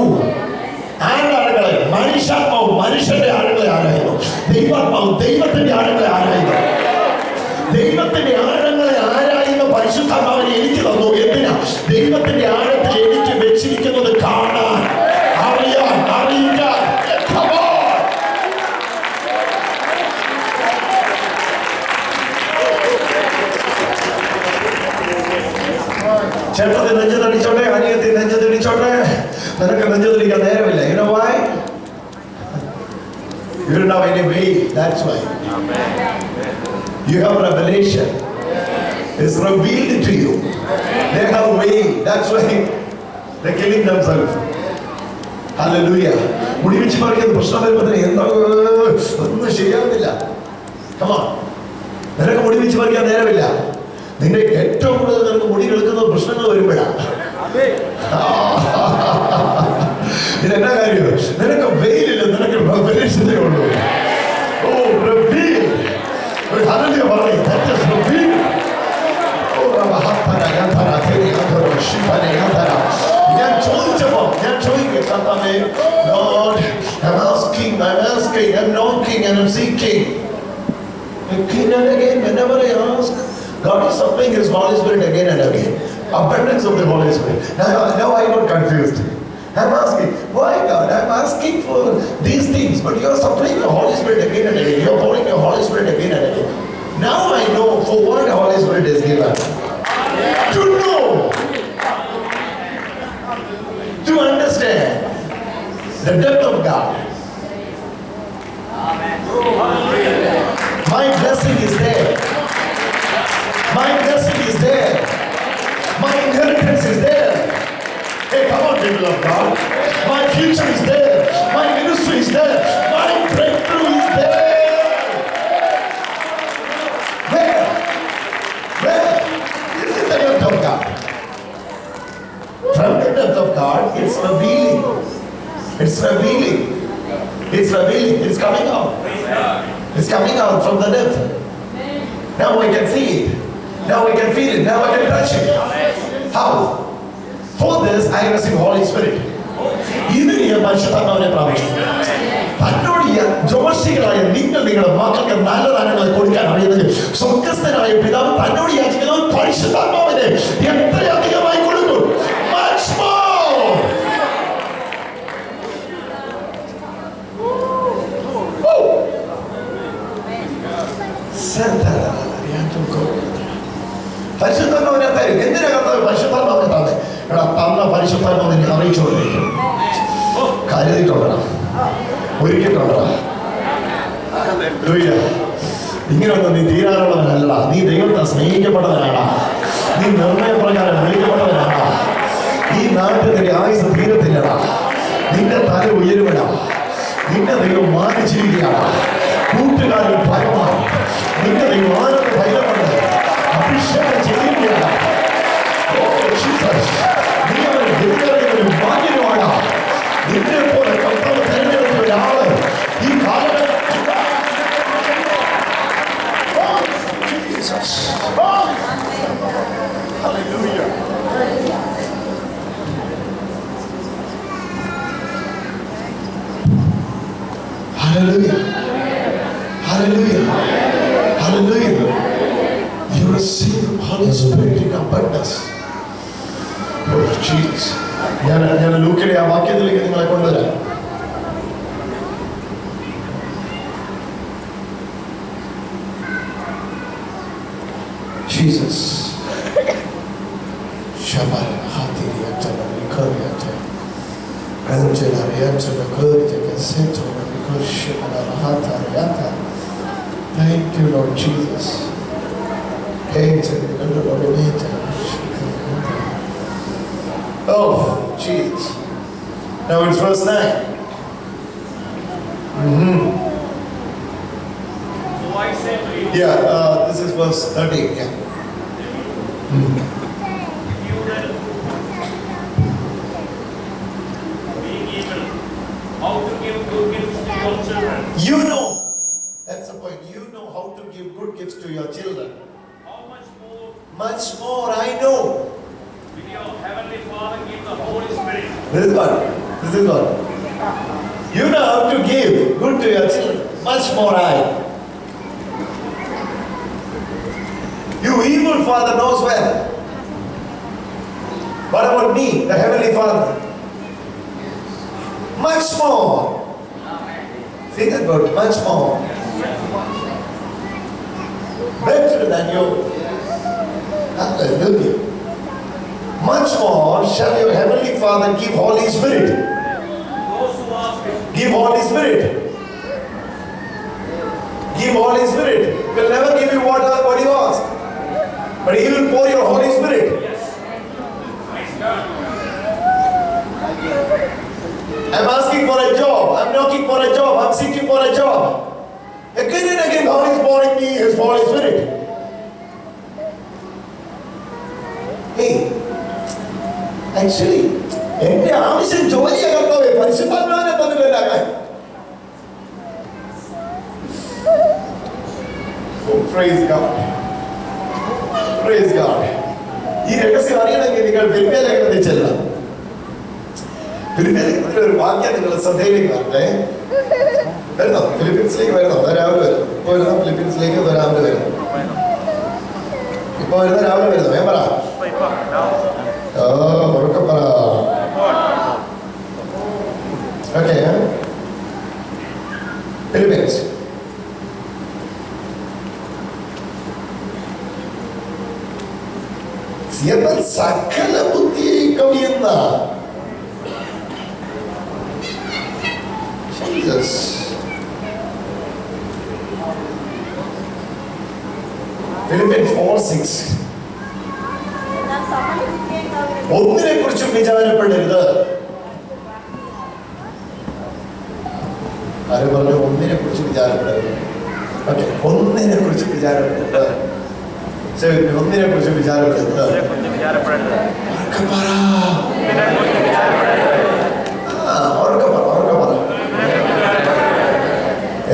ആരാളുകളെ? മനുഷ്യാത്മാവ് മനുഷ്യന്റെ ആഴങ്ങളെ ആരായുന്നു. ദൈവാത്മാവ് ദൈവത്തിന്റെ ആഴങ്ങളെ ആരായുന്നു. ദൈവത്തിന്റെ ആഴങ്ങളെ ആരായുന്ന പരിശുദ്ധാത്മാവിനെ എനിക്ക് തന്നു. എന്തിനാ? ദൈവത്തിന്റെ ആഴത്തിൽ എനിക്ക് വെച്ചിരിക്കുന്നത് കാണാൻ, അറിയാൻ, അറിയിക്കാൻ. ചേട്ടത്തി നെഞ്ചതടിച്ചോട്ടെ, അനിയത്തി നെഞ്ചതടിച്ചോട്ടെ, നിനക്ക് നെഞ്ചതടിക്കാൻ നേരമില്ല. You know why? You don't have any way. That's why. You have revelation. It's revealed to you. They have way. That's why they're killing themselves. Hallelujah. മുടിവെച്ച് പറയുന്നത് പ്രശ്നം വരുമ്പോൾ എന്താ ഒന്നും ശരിയാവുന്നില്ല. Come on. നിനക്ക് മുടിവെച്ച് പറിക്കാൻ നേരമില്ല. നിന്റെ ഏറ്റവും കൂടുതൽ നിനക്ക് മുടി കിടക്കുന്ന പ്രശ്നങ്ങൾ വരുമ്പോഴാണ്. ഇതെന്നാ കാര്യം? നിനക്ക് വെയിലില്ല, നിനക്ക് റെവലേഷനേ ഉള്ളൂ. ഓ, revealed. Hallelujah, പറയ്. That is revealed. ഞാൻ ചോദിച്ചപ്പോ ഞാൻ ചോദിക്കുക കർത്താവേ, Lord, I'm asking, I'm knocking and I'm seeking. Again and again, whenever I ask, God is supplying His Holy Spirit again and again. Abundance of the Holy Spirit. Now I got confused. I'm asking, why God? I'm asking for these things, but you're supplying your Holy Spirit again and again. You're pouring your Holy Spirit again and again. Now I know for what the Holy Spirit is given. To know, to understand the depth of God. My blessing is there. My blessing is there. My inheritance is there. Hey, come on, people of God. My future is there. My ministry is there. My breakthrough is there. Where? Where? This is the depth of God. From the depth of God, it's revealing. It's revealing. It's revealing. It's coming out. It's coming out from the depth. Now I can see it. Now I can feel it. Now I can touch it. How? For this I receive Holy Spirit. ഇതിന് ഞാൻ പരിശുദ്ധാത്മാവിനെ പ്രാപിച്ചു. തന്നോട് ജോഷികളായ നിങ്ങളുടെ മക്കൾക്ക് നല്ല ദാനങ്ങളെ കൊടുക്കാൻ അറിയുന്നത് സ്വർഗ്ഗസ്ഥനായ പിതാവ് തന്നോട് യാചിക്കുന്നത് പരിശുദ്ധാത്മാവിനെ എത്രയധികമായി കൊടുക്കും. Much more. പരിശുദ്ധാത്മാവിനെ തരും. എന്തിനാ കർത്താവ് പരിശുദ്ധാത്മാവിനെ തന്നെ? എടാ, തന്ന പരിശുദ്ധാത്മാവിനെ അറിയിച്ചുകൊണ്ടിരിക്കും. കരുതിയിട്ടുണ്ടോ? ഒരുക്കിയിട്ടുണ്ടോ? ഇങ്ങനെയൊന്നും നീ തീരാനുള്ളവനല്ല. നീ ദൈവത്തെ സ്നേഹിക്കപ്പെട്ടവനാണ്. നീ നിർണയപ്രകാരം വിളിക്കപ്പെട്ടവനാണ്. ഈ നാട്ടിന്റെ ആയുസ് തീരത്തില്ലടാ. നിന്റെ തല ഉയരുവടാ. നിന്റെ ദൈവം മാനിച്ചിരിക്കുകയാണ്. കൂട്ടുകാരിൽ ഭയമാണ്. നിന്റെ ദൈവം ആനന്ദ ഭയമുണ്ട്. അഭിഷേകം ചെയ്യുകയാണ്. നീ അവൻ ദൈവം മാന്യനുമാണ്. നിന്നെ പോലെ കർത്താവ് തെരഞ്ഞെടുത്ത ഒരാള് ഈ കാലഘട്ടം Hallelujah. Hallelujah. Hallelujah. You receive Holy Spirit in abundance. Oh, Jesus. ഞാൻ ലൂക്കിലെ ആ വാക്യത്തിലേക്ക് നിങ്ങളെ കൊണ്ടുവരാം. Jesus. Shabbat hatiri atana nikariata. Angela riata kurita sento kushana hatariata. Thank you, Lord Jesus. Oh, Jesus. Now it's verse 9. So I say to you, Yeah, this is verse 13. Yeah. if you then, being evil, how to give good gifts to your children, You know, that's the point. You know how to give good gifts to your children. how much more Much more I know. will your heavenly Father give the Holy Spirit? This is what? This is what? You know how to give good to your children. Much more I. You evil father knows well. What about me, the heavenly Father? Much more. See that word? Much more. Better than you. Hallelujah. Much more shall your heavenly Father give Holy Spirit. Those who ask Him, Give Holy Spirit. Give Holy Spirit. Will never give you what you ask. But He will pour your Holy Spirit. praise God. I'm asking for a job. I'm knocking for a job. I'm seeking for a job. Again and again, God is pouring me His Holy Spirit. Hey, actually, എന്റെ ആവശ്യം ജോലിയെ കർത്താവേ പരിശുദ്ധാത്മാവിനെ തന്നില്ല. Oh, praise God. Praise God. ഈ രഹസ്യം അറിയണമെങ്കിൽ നിങ്ങൾ ഫിലിപ്പിയ ലേഖനത്തിൽ ചെല്ലാം. ഫിലിപ്പിയ ലേഖനത്തിലെ ഒരു വാക്യം നിങ്ങൾ ശ്രദ്ധയിലേക്ക് വരട്ടെ. വരുന്നോ? ഫിലിപ്പീൻസിലേക്ക് വരുന്നോ? രാവിലെ വരുന്നു. ഇപ്പൊ വരുന്നോ? ഫിലിപ്പീൻസിലേക്ക് രാവിലെ വരുന്നു. ഇപ്പൊ വരുന്ന രാവിലെ വരുന്നു. ഞാൻ പറ ഉറക്കം പറ. ഓക്കെ, ഫിലിപ്പീൻസ് സകല ബുദ്ധിയെ കവിയുന്ന ഫിലിപ്പീൻസ് 4:6 ഒന്നിനെ കുറിച്ചും വിചാരപ്പെടരുത്. ആരും പറഞ്ഞു ഒന്നിനെ കുറിച്ച് വിചാരപ്പെടരുത്? ഓക്കെ, ഒന്നിനെ കുറിച്ച് വിചാരപ്പെടരുത്. ഒന്നിനെ കുറിച്ച് വിചാരപ്പെടരുത്.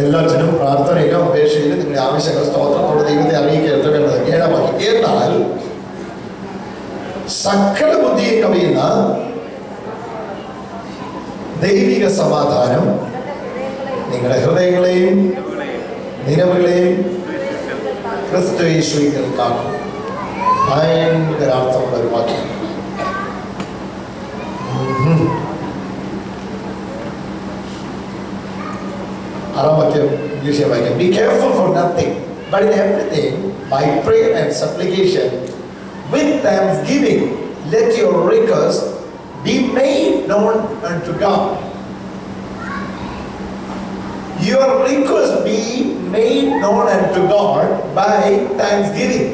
എല്ലാത്തിനും പ്രാർത്ഥനയിലും അപേക്ഷയിലും നിങ്ങളുടെ ആവശ്യങ്ങൾ സ്തോത്രത്തോടെ ദൈവത്തെ അറിയിക്കരുത് വേണ്ടത്. 7 വാക്യം. എന്നാൽ സകല ബുദ്ധിയെ കവിയുന്ന ദൈവിക സമാധാനം നിങ്ങളുടെ ഹൃദയങ്ങളെയും നിലവുകളെയും ക്രിസ്തു യേശുവിൽ കാക്കും. ഭയങ്കര അർത്ഥമുള്ള ഒരു വാക്യം. ആറാം വാക്യം ഇംഗ്ലീഷിൽ വായിക്കാം. Be careful for nothing, but in everything by prayer and supplication with thanksgiving let your requests be made known unto God. Your requests be made known unto God by thanksgiving.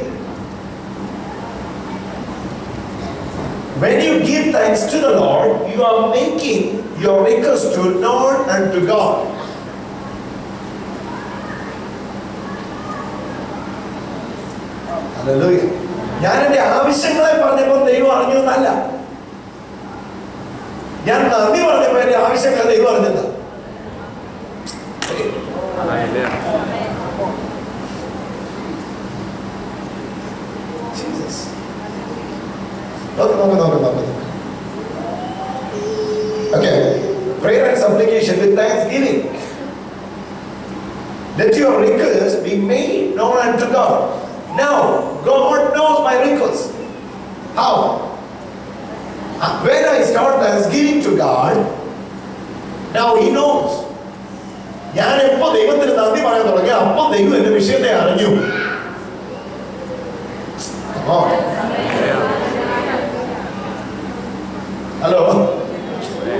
When you give thanks to the Lord, you are making your request to known unto God. Hallelujah. ഞാൻ എൻ്റെ ആവശ്യങ്ങളെ പറഞ്ഞപ്പോൾ ദൈവം അറിഞ്ഞു എന്നല്ല, ഞാൻ നന്ദി പറഞ്ഞപ്പോൾ എൻ്റെ ആവശ്യങ്ങളെ ദൈവം അറിഞ്ഞത്. Okay, prayer and supplication with thanksgiving. Let your requests be made known unto God. Now, God knows my requests. How? When I start thanksgiving to God, now He knows. ഞാൻ എപ്പോ ദൈവത്തിന് നന്ദി പറയാൻ തുടങ്ങി അപ്പൊ ദൈവം എന്റെ വിഷയത്തെ അറിഞ്ഞു. ഹലോ,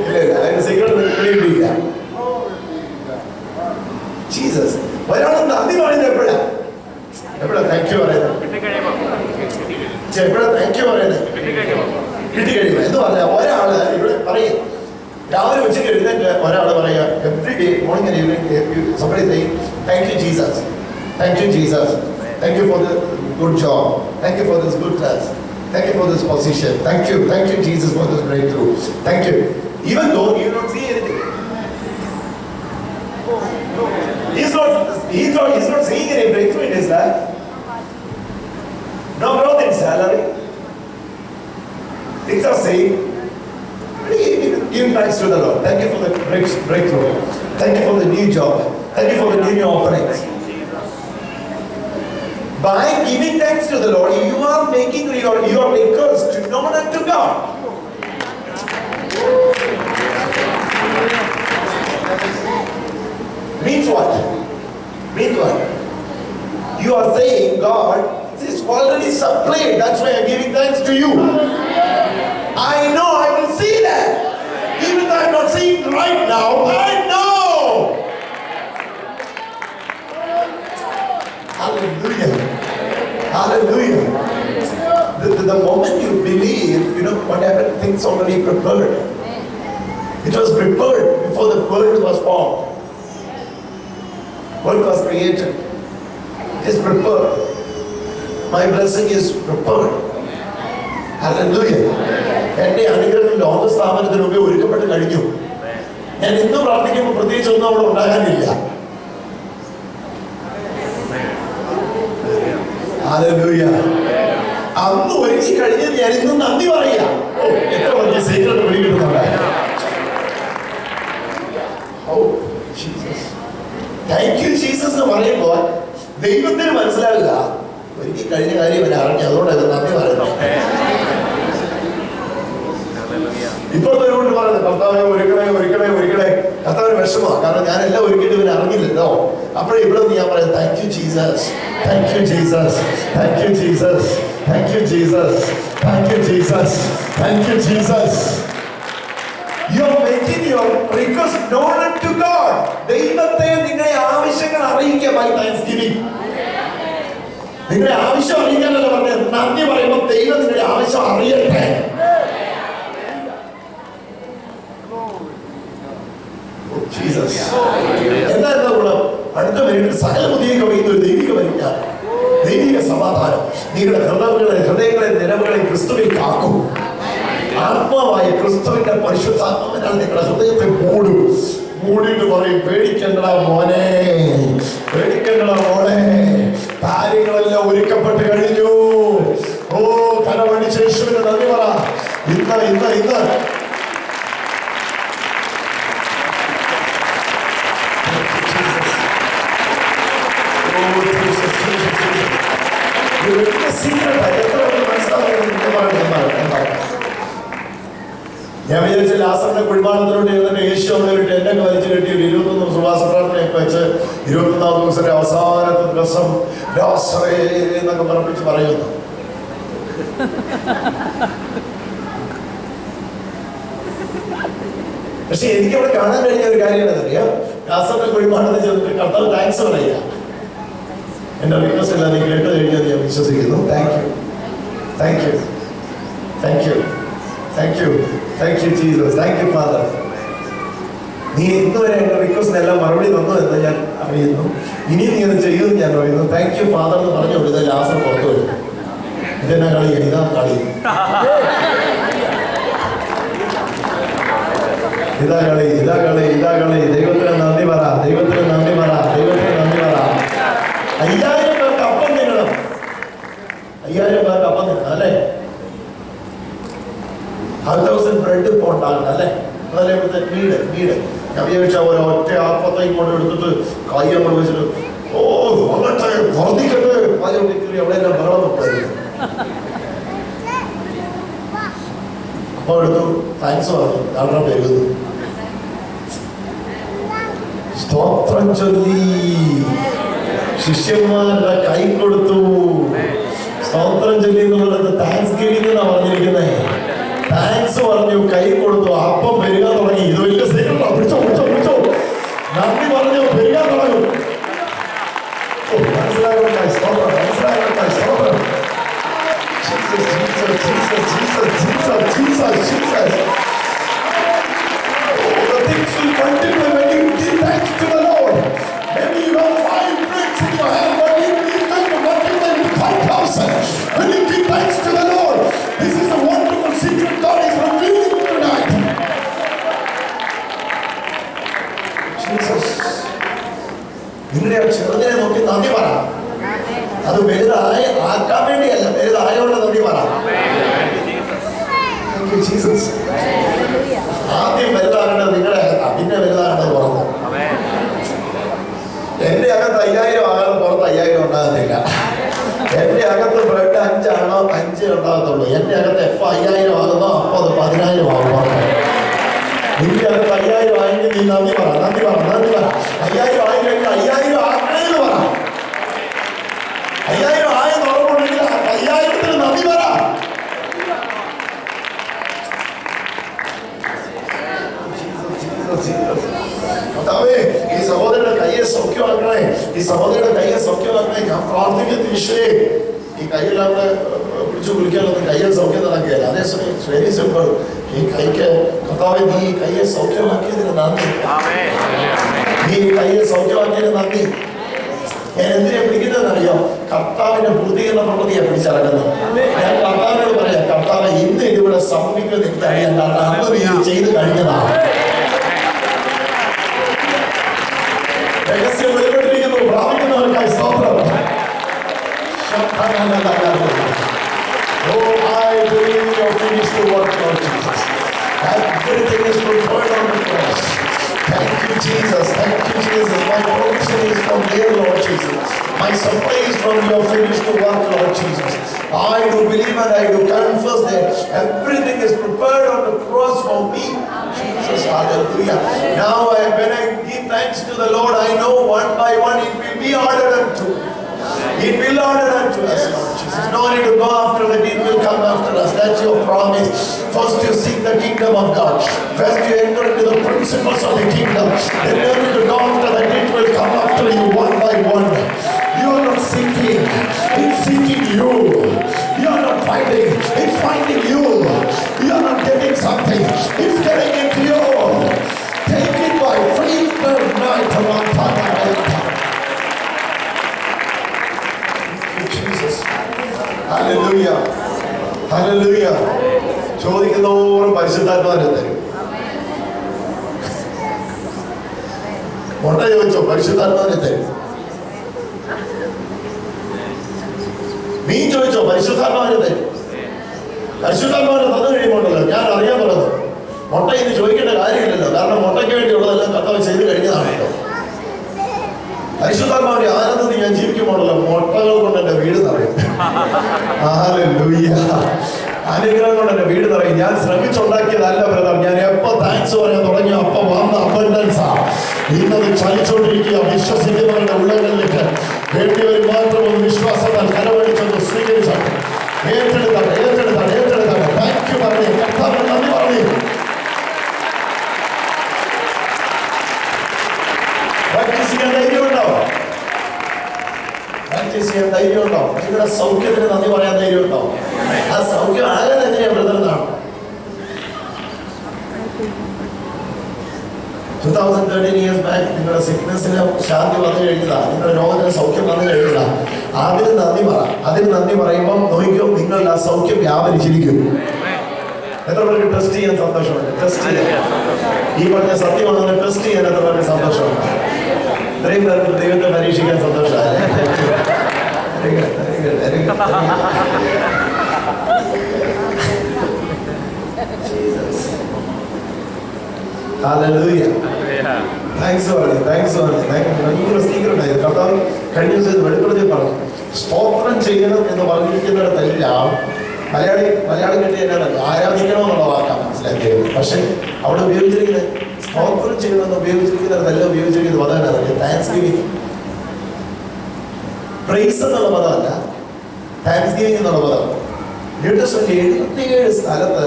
ഇല്ല സീക്രട്ട്. ജീസസ് ഒരാൾ നന്ദി പറയുന്നത് എപ്പോഴാ താങ്ക് യു പറയുന്നത്? എപ്പോഴാ താങ്ക് യു പറയുന്നത്? കിട്ടിക്കഴിയുമ്പോ എന്ന് പറഞ്ഞാൽ ഒരാള് ഇവിടെ പറയും, രാവിലെ ഉച്ചയ്ക്ക് എഴുന്നേറ്റ് ഒരാൾ പറയുക every day morning and evening somebody saying thank you Jesus, thank you Jesus, thank you for the good job, thank you for this good class, thank you for this position, thank you Jesus for this breakthrough, thank you, even though you don't see anything. He's not seeing any breakthrough in his life, no growth in salary, things are saying. Give thanks to the Lord. Thank you for the breakthrough. Thank you for the new job. Thank you for the new openings. By giving thanks to the Lord, you are making your request to known unto God. Means what? You are saying, God, this is already supplied. That's why I'm giving thanks to you. I know I will see that. Even though I'm not seeing right now, I know. Hallelujah. Hallelujah. The moment you believe, what happened? Things already prepared. It was prepared before the world was formed. World was created. It is prepared. My blessing is prepared. Hallelujah. എന്റെ അനുഗ്രഹം ലോക സ്ഥാപനത്തിന് മുമ്പേ ഒരുക്കപ്പെട്ട് കഴിഞ്ഞു. ഞാൻ ഇന്ന് പ്രാർത്ഥിക്കുമ്പോൾ പ്രത്യേകിച്ച് ഒന്നും അവിടെ ഉണ്ടാകാനില്ല. Hallelujah. അന്ന് ഒരുക്കി കഴിഞ്ഞ് ഞാൻ ഇന്ന് നന്ദി പറയാ. എത്ര വലിയ സീക്രട്ട് വെളിയിടുന്നുണ്ട്. താങ്ക് യു ജീസസ് എന്ന് പറയുമ്പോൾ ദൈവത്തിന് മനസ്സിലാകുക ഒരുക്കി കഴിഞ്ഞ കാര്യം അവൻ അറിഞ്ഞു, അതുകൊണ്ട് അത് നന്ദി പറയുന്നു. ഇപ്പോഴത്തെ ഒരുകൊണ്ട് പറയുന്നത് കർത്താവെ ഒരിക്കലേ കർത്താവിന് വിഷമമാണ്. കാരണം ഞാനെല്ലാം ഒരുക്കിയിട്ട് ഇവൻ അറിഞ്ഞില്ലല്ലോ. അപ്പോഴേ ഇവിടെ ഞാൻ പറയാം thank you Jesus, thank you Jesus, thank you Jesus, thank you Jesus, thank you Jesus, thank you Jesus. You are making your request known to God. ദൈവത്തെ നിങ്ങളുടെ ആവശ്യങ്ങൾ അറിയിക്കുക by thanksgiving. നിങ്ങളുടെ ആവശ്യം അറിയിക്കാനല്ല പറഞ്ഞത്, നന്ദി പറയുമ്പോൾ ദൈവം നിങ്ങളുടെ ആവശ്യം അറിയട്ടെ. എന്താ ഗുണം? അടുത്ത മിനിറ്റിൽ സകല പുതിയ കവിയുന്ന ഒരു ദൈവിക പരിജ്ഞാനം, ദൈവിക സമാധാനം നിങ്ങളുടെ ഹൃദയങ്ങളെ നിലവുകളെ ക്രിസ്തുവിൽ കാക്കും. ആത്മാവായ ക്രിസ്തുവിന്റെ പരിശുദ്ധാത്മാവിനാൽ നിങ്ങളുടെ ഹൃദയത്തെ മൂടിയിട്ട് പറയും, പേടിക്കണ്ടടാ മോനെ, പേടിക്കണ്ടടാ മോളെ, കാര്യങ്ങളെല്ലാം ഒരുക്കപ്പെട്ട് കഴിഞ്ഞു. ഓ കരമണിച്ച യേശുവിന് നന്ദി പറ. ഇന്ന് ഞാൻ വിചാരിച്ച ലാസറിന്റെ കുഴിമാടത്തിലോട്ട് ഇരുന്നിട്ട് യേശു അവിടെ ഒരു ടെന്റൊക്കെ വലിച്ചു കെട്ടി ഒരു 21 സുവാസ പ്രാർത്ഥനയൊക്കെ വെച്ച് 21-ാം ദിവസത്തെ അവസാനത്തെ ദിവസം ലാസറേ എന്നൊക്കെ പറപ്പിച്ച് പറയുന്നു. പക്ഷെ എനിക്കവിടെ കാണാൻ കഴിഞ്ഞ ഒരു കാര്യം എന്നറിയാം, ലാസറിന്റെ കുഴിമാടത്തിൽ ചെന്നിട്ട് കർത്താവ് താങ്ക്സ് പറയുക. എന്റെ റിക്വസ്റ്റ് എല്ലാം നീ കേട്ട് കഴിഞ്ഞത് ഞാൻ വിശ്വസിക്കുന്നു. Thank you, thank you, thank you, thank you, thank you Jesus, thank you father. നീ ഇന്നുവരെ എന്റെ റിക്വസ്റ്റിനെല്ലാം മറുപടി തന്നു എന്ന് ഞാൻ അറിയുന്നു. ഇനി നീ അത് ചെയ്യുമെന്ന് ഞാൻ പറയുന്നു. താങ്ക് യു ഫാദർ എന്ന് പറഞ്ഞു കൊടുത്താൽ ലാസർ പുറത്തു വരും. ഇതെന്നാ കളി? ഇതാ കളി, ഇതാ കളി, ഇതാ കളി, ഇതാ കളി. ദൈവത്തിന് നന്ദി പറ, ദൈവത്തിന് നന്ദി പറ, ദൈവത്തിന് നന്ദി പറ. 5000 പേർക്ക് അപ്പം തിന്നണം, 5000 പേർക്ക് അപ്പം തിന്നണം അല്ലേ? 1000 ബ്രെഡ് ഇപ്പോൾ ഉണ്ടാകണം അല്ലേ? അതല്ലേ ഇവിടുത്തെ വീട്. ഞാൻ വിചാരിച്ച ഒറ്റ ആപ്പത്തെ ഇങ്ങോട്ട് എടുത്തിട്ട് കൈ അങ്ങോട്ട് വെച്ചിട്ട് ഓ വന്നിട്ട് വർദ്ധിക്കട്ടെ പാചകറി അവിടെ എല്ലാം ബഹളം വെപ്പായിരുന്നു. അപ്പോൾ എടുത്തു താങ്ക്സ് പറഞ്ഞു, കാരണം പെരുകുന്നു. സ്തോത്രം ചൊല്ലി ശിഷ്യന്മാരുടെ കൈ കൊടുത്തു. സ്തോത്രം ചൊല്ലി എന്നുള്ളത് താങ്ക്സ് ഗിവിംഗ് എന്നാണ് പറഞ്ഞിരിക്കുന്നത്. താങ്ക്സ് പറഞ്ഞു, കൈ കൊടുത്തു, അപ്പം പെരുകാൻ തുടങ്ങി. ഇത് വലിയ സീക്രട്ടാ. പിടിച്ചോ നന്ദി പറഞ്ഞു, പെരുകാൻ തുടങ്ങും. മനസ്സിലാകട്ടെ, സ്തോത്രം, മനസ്സിലാകട്ടെ, സ്തോത്രം. The things will multiply when you give thanks to the Lord. Maybe you have 5 bricks in your hand, but it is going to multiply to 5,000 when you give thanks to the Lord. This is a wonderful secret God is revealing tonight. Jesus, നിങ്ങളുടെ ചെറുതിനെ നോക്കി നന്ദി പറ. അത് വലുതായ ആക്കാൻ വേണ്ടിയല്ല, വലുതായോണ്ട് നന്ദി പറ. ജീസസ് ആദ്യം വലുതാകേണ്ടത് നിങ്ങളുടെ അകത്താണ്, പിന്നെ വലുതാകേണ്ടത് പുറത്ത്. എന്റെ അകത്ത് 5000 ആകാതെ പുറത്ത് 5000 ഉണ്ടാകത്തില്ല. എന്റെ അകത്ത് ബ്രെഡ് 5 ആണോ 5 ഉണ്ടാകത്തുള്ളൂ. എന്റെ അകത്ത് എപ്പോൾ 5000 ആകുന്നോ അപ്പോൾ അത് 10000 ആകും പുറത്ത്. നിന്റെ അകത്ത് 5000 ആയെങ്കിൽ നീ നന്ദി പറ, നന്ദി പറ, നന്ദി പറ. 5000 ആയില്ലെങ്കിൽ 5000 ആക്കണേന്ന് പറ. 5000 ആയെന്ന് ഓർമ്മയുണ്ടെങ്കിൽ 5000ത്തിന് നന്ദി പറ. ഈ സഹോദരിയുടെ കയ്യെ സൗഖ്യമാക്കണേ, ഈ സഹോദരിയുടെ കയ്യെ സൗഖ്യമാക്കണേ. ഞാൻ പ്രാർത്ഥിക്കുന്ന ഈശ്വരേ, ഈ കയ്യെല്ലാം പിടിച്ചു കുളിക്കാനൊന്നും കയ്യിൽ സൗഖ്യം നടക്കുകയല്ല. അതേസമയം വെരി സിമ്പിൾ. ഈ കൈക്ക് കർത്താവേ നീ ഈ കയ്യെ സൗഖ്യമാക്കിയതിന് നന്ദി, നീ ഈ കയ്യെ സൗഖ്യമാക്കിയതിന് നന്ദി. ഞാൻ എന്തിനെ പിടിക്കുന്നതെന്നറിയോ? കർത്താവിന്റെ പൂർത്തീകരണ പ്രവൃത്തിയെ പിടിച്ചിറങ്ങുന്നത്. ഞാൻ കർത്താവിനോട് പറയാം, കർത്താവ് ഇന്ന് ഇതിവിടെ സംഭവിക്കുമെന്ന് എനിക്കറിയാം, കാരണം അന്ന് നീ ചെയ്ത് കഴിഞ്ഞതാണ്. രഹസ്യം വെളിപ്പെട്ടിരിക്കുന്നു, പ്രാപിക്കുന്നവർക്കായി സ്തോത്രം. Oh, I believe you're finished the work, Lord Jesus. Everything is prepared on the cross. Thank you, Jesus. Thank you, Jesus. My provision is from there, Lord Jesus. My supply is from your finished work, Lord Jesus. I do believe and I do confess that everything is prepared on the cross for me. Jesus, hallelujah. Now when I give thanks to the Lord, I know one by one it will be ordered unto. It will order unto us, Lord Jesus. No need to go after that, it will come after us. That's your promise. First you seek the kingdom of God. First you enter into the principles of the kingdom. Then you need to go after that, it will come after you one by one. You are not seeking, it's seeking you. You are not finding, it's finding you. You are not getting something, it's getting into you. Take it by faith tonight among Jesus. Hallelujah. Hallelujah. ചോദിക്കുന്നതോറും പരിശുദ്ധാത്മാവിനെ തരും. മുട്ട ചോദിച്ചോ, പരിശുദ്ധാത്മാവിനെ തരും. മീൻ ചോദിച്ചോ, പരിശുദ്ധാത്മാവിനെ തരും. പരിശുദ്ധാത്മാവിനെ തന്നു കഴിയുമ്പോണ്ടല്ലോ ഞാൻ അറിയാൻ പറഞ്ഞത് മുട്ട ഇന്ന് ചോദിക്കേണ്ട കാര്യമില്ലല്ലോ. കാരണം മുട്ടയ്ക്ക് വേണ്ടിയുള്ളതെല്ലാം കർത്താവ് ചെയ്ത് കഴിഞ്ഞതാണല്ലോ. പരിശുദ്ധാത്മാവിന്റെ ആനന്ദത്തിൽ ഞാൻ ജീവിക്കുമ്പോഴല്ലോ മുട്ടകൾ കൊണ്ട് എന്റെ വീട് നിറയും. ഹല്ലേലൂയ. അനുഗ്രഹം കൊണ്ട് എന്റെ വീട് നിറയും. ഞാൻ ശ്രമിച്ചുണ്ടാക്കിയതല്ല ബ്രദർ. ഞാൻ എപ്പോ താങ്ക്സ് പറയാൻ തുടങ്ങി അപ്പൊ വന്ന അബണ്ടൻസാ. ഇന്നത് ചലിച്ചോണ്ടിരിക്കുക. വിശ്വസിക്കുന്നവരുടെ ഉള്ളങ്ങളിലേക്ക് വേണ്ടിയവർ മാത്രം ഒന്ന് വിശ്വാസത്താൽ കരമടിച്ചൊന്ന് സ്വീകരിച്ചാട്ടെ. ഏറ്റെടുത്താട്ടെ, ഏറ്റെടുത്താട്ടെ, ഏറ്റെടുത്താട്ടെ. താങ്ക് യു പറഞ്ഞേ, കർത്താവിന് നന്ദി പറഞ്ഞേ. പ്രാക്ടീസ് ചെയ്യാൻ ധൈര്യമുണ്ടോ? പ്രാക്ടീസ് ചെയ്യാൻ ധൈര്യമുണ്ടോ? നിങ്ങളുടെ സൗഖ്യത്തിന് നന്ദി പറയാൻ ധൈര്യമുണ്ടോ? ആ സൗഖ്യം ആകെ എങ്ങനെയാ ബ്രദറിനാണ്? 2013 years back നിങ്ങളുടെ സിക്നസിന് ശാന്തി വന്നു കഴിഞ്ഞതാണ്. നിങ്ങളുടെ രോഗത്തിന് സൗഖ്യം വന്നു കഴിഞ്ഞതാണ്. അതിന് നന്ദി പറ. അതിന് നന്ദി പറയുമ്പോൾ നോക്കിയോ, നിങ്ങളുടെ ആ സൗഖ്യം വ്യാപരിച്ചിരിക്കും. എത്ര പേർക്ക് ടെസ്റ്റ് ചെയ്യാൻ സന്തോഷമുണ്ട്? ടെസ്റ്റ് ചെയ്യാൻ ഈ പറഞ്ഞ സത്യമാണെന്ന് ടെസ്റ്റ് ചെയ്യാൻ എത്ര പേർക്ക് സന്തോഷമുണ്ട്? ഇത്രയും പേർക്ക് ദൈവത്തെ പരീക്ഷിക്കാൻ സന്തോഷമല്ലേ? Hallelujah. Thanks പറഞ്ഞു. ഭയങ്കര സ്നേഹിതരുണ്ടായിരുന്നു. കർത്താവ് കഴിഞ്ഞ ദിവസം വെളിപ്പെടുത്തി പറഞ്ഞു, സ്തോത്രം ചെയ്യണം എന്ന് പറഞ്ഞിരിക്കുന്നിടത്തെല്ലാം മലയാളം കിട്ടിയ ആരാധിക്കണമെന്നുള്ള വാക്കാണ് മനസ്സിലാക്കിയത്. പക്ഷെ അവിടെ ഉപയോഗിച്ചിരിക്കുന്നത് സ്തോത്രം ചെയ്യണമെന്ന് ഉപയോഗിച്ചിരിക്കുന്നിടത്തെല്ലാം ഉപയോഗിച്ചിരിക്കുന്നത് പദമാണ് താങ്ക്സ് ഗിവിംഗ്. പ്രൈസ് എന്നുള്ള പദമല്ല, താങ്ക്സ് ഗിവിംഗ് എന്നുള്ള പദം. ന്യൂ ടെസ്റ്റ്മെന്റിൽ 77 സ്ഥലത്ത്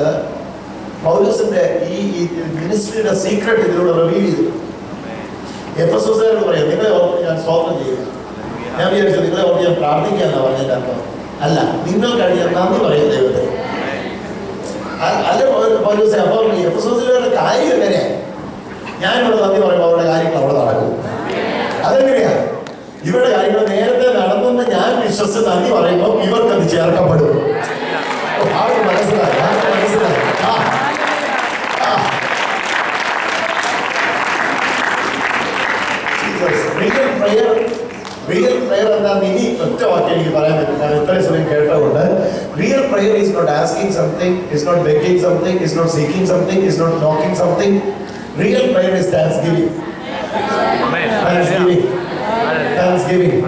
പൗലോസിന്റെ ഈ മിനിസ്ട്രിയുടെ സീക്രട്ട് ഇതിലൂടെ റിവീൽ ചെയ്തു. എഫെസോസുകാരോട് പറയാം, നിങ്ങളെ ഓർത്ത് ഞാൻ സ്തോത്രം ചെയ്യുക. ഞാൻ വിചാരിച്ചു നിങ്ങളെ ഓർത്ത് ഞാൻ പ്രാർത്ഥിക്കാന്നാ പറഞ്ഞതിന്റെ അർത്ഥം. അല്ല, നിങ്ങൾ കഴിഞ്ഞാൽ നന്ദി പറയും ദൈവത്തെ. അല്ല പൗലോസേ, അപ്പോൾ എഫെസോസുകാരുടെ കാര്യം എങ്ങനെയാ? ഞാനിവിടെ നന്ദി പറയുമ്പോൾ അവരുടെ കാര്യങ്ങൾ അവിടെ നടക്കും. അതെങ്ങനെയാ? ഇവരുടെ കാര്യങ്ങൾ നേരത്തെ നടന്നെന്ന് ഞാൻ വിശ്വസിച്ച് നന്ദി പറയുമ്പോൾ ഇവർക്കത് ചേർക്കപ്പെടും. ആർക്ക് മനസ്സിലായി? റിയൽ പ്രയർ എന്താണെന്ന് ഇനി ഒറ്റ വാക്യം എനിക്ക് പറയാൻ പറ്റും. ഞാൻ ഇത്രയും സമയം കേട്ടതുകൊണ്ട് real prayer is not asking something, is not begging something, is not seeking something, is not knocking something. Real prayer is thanksgiving. Thanksgiving.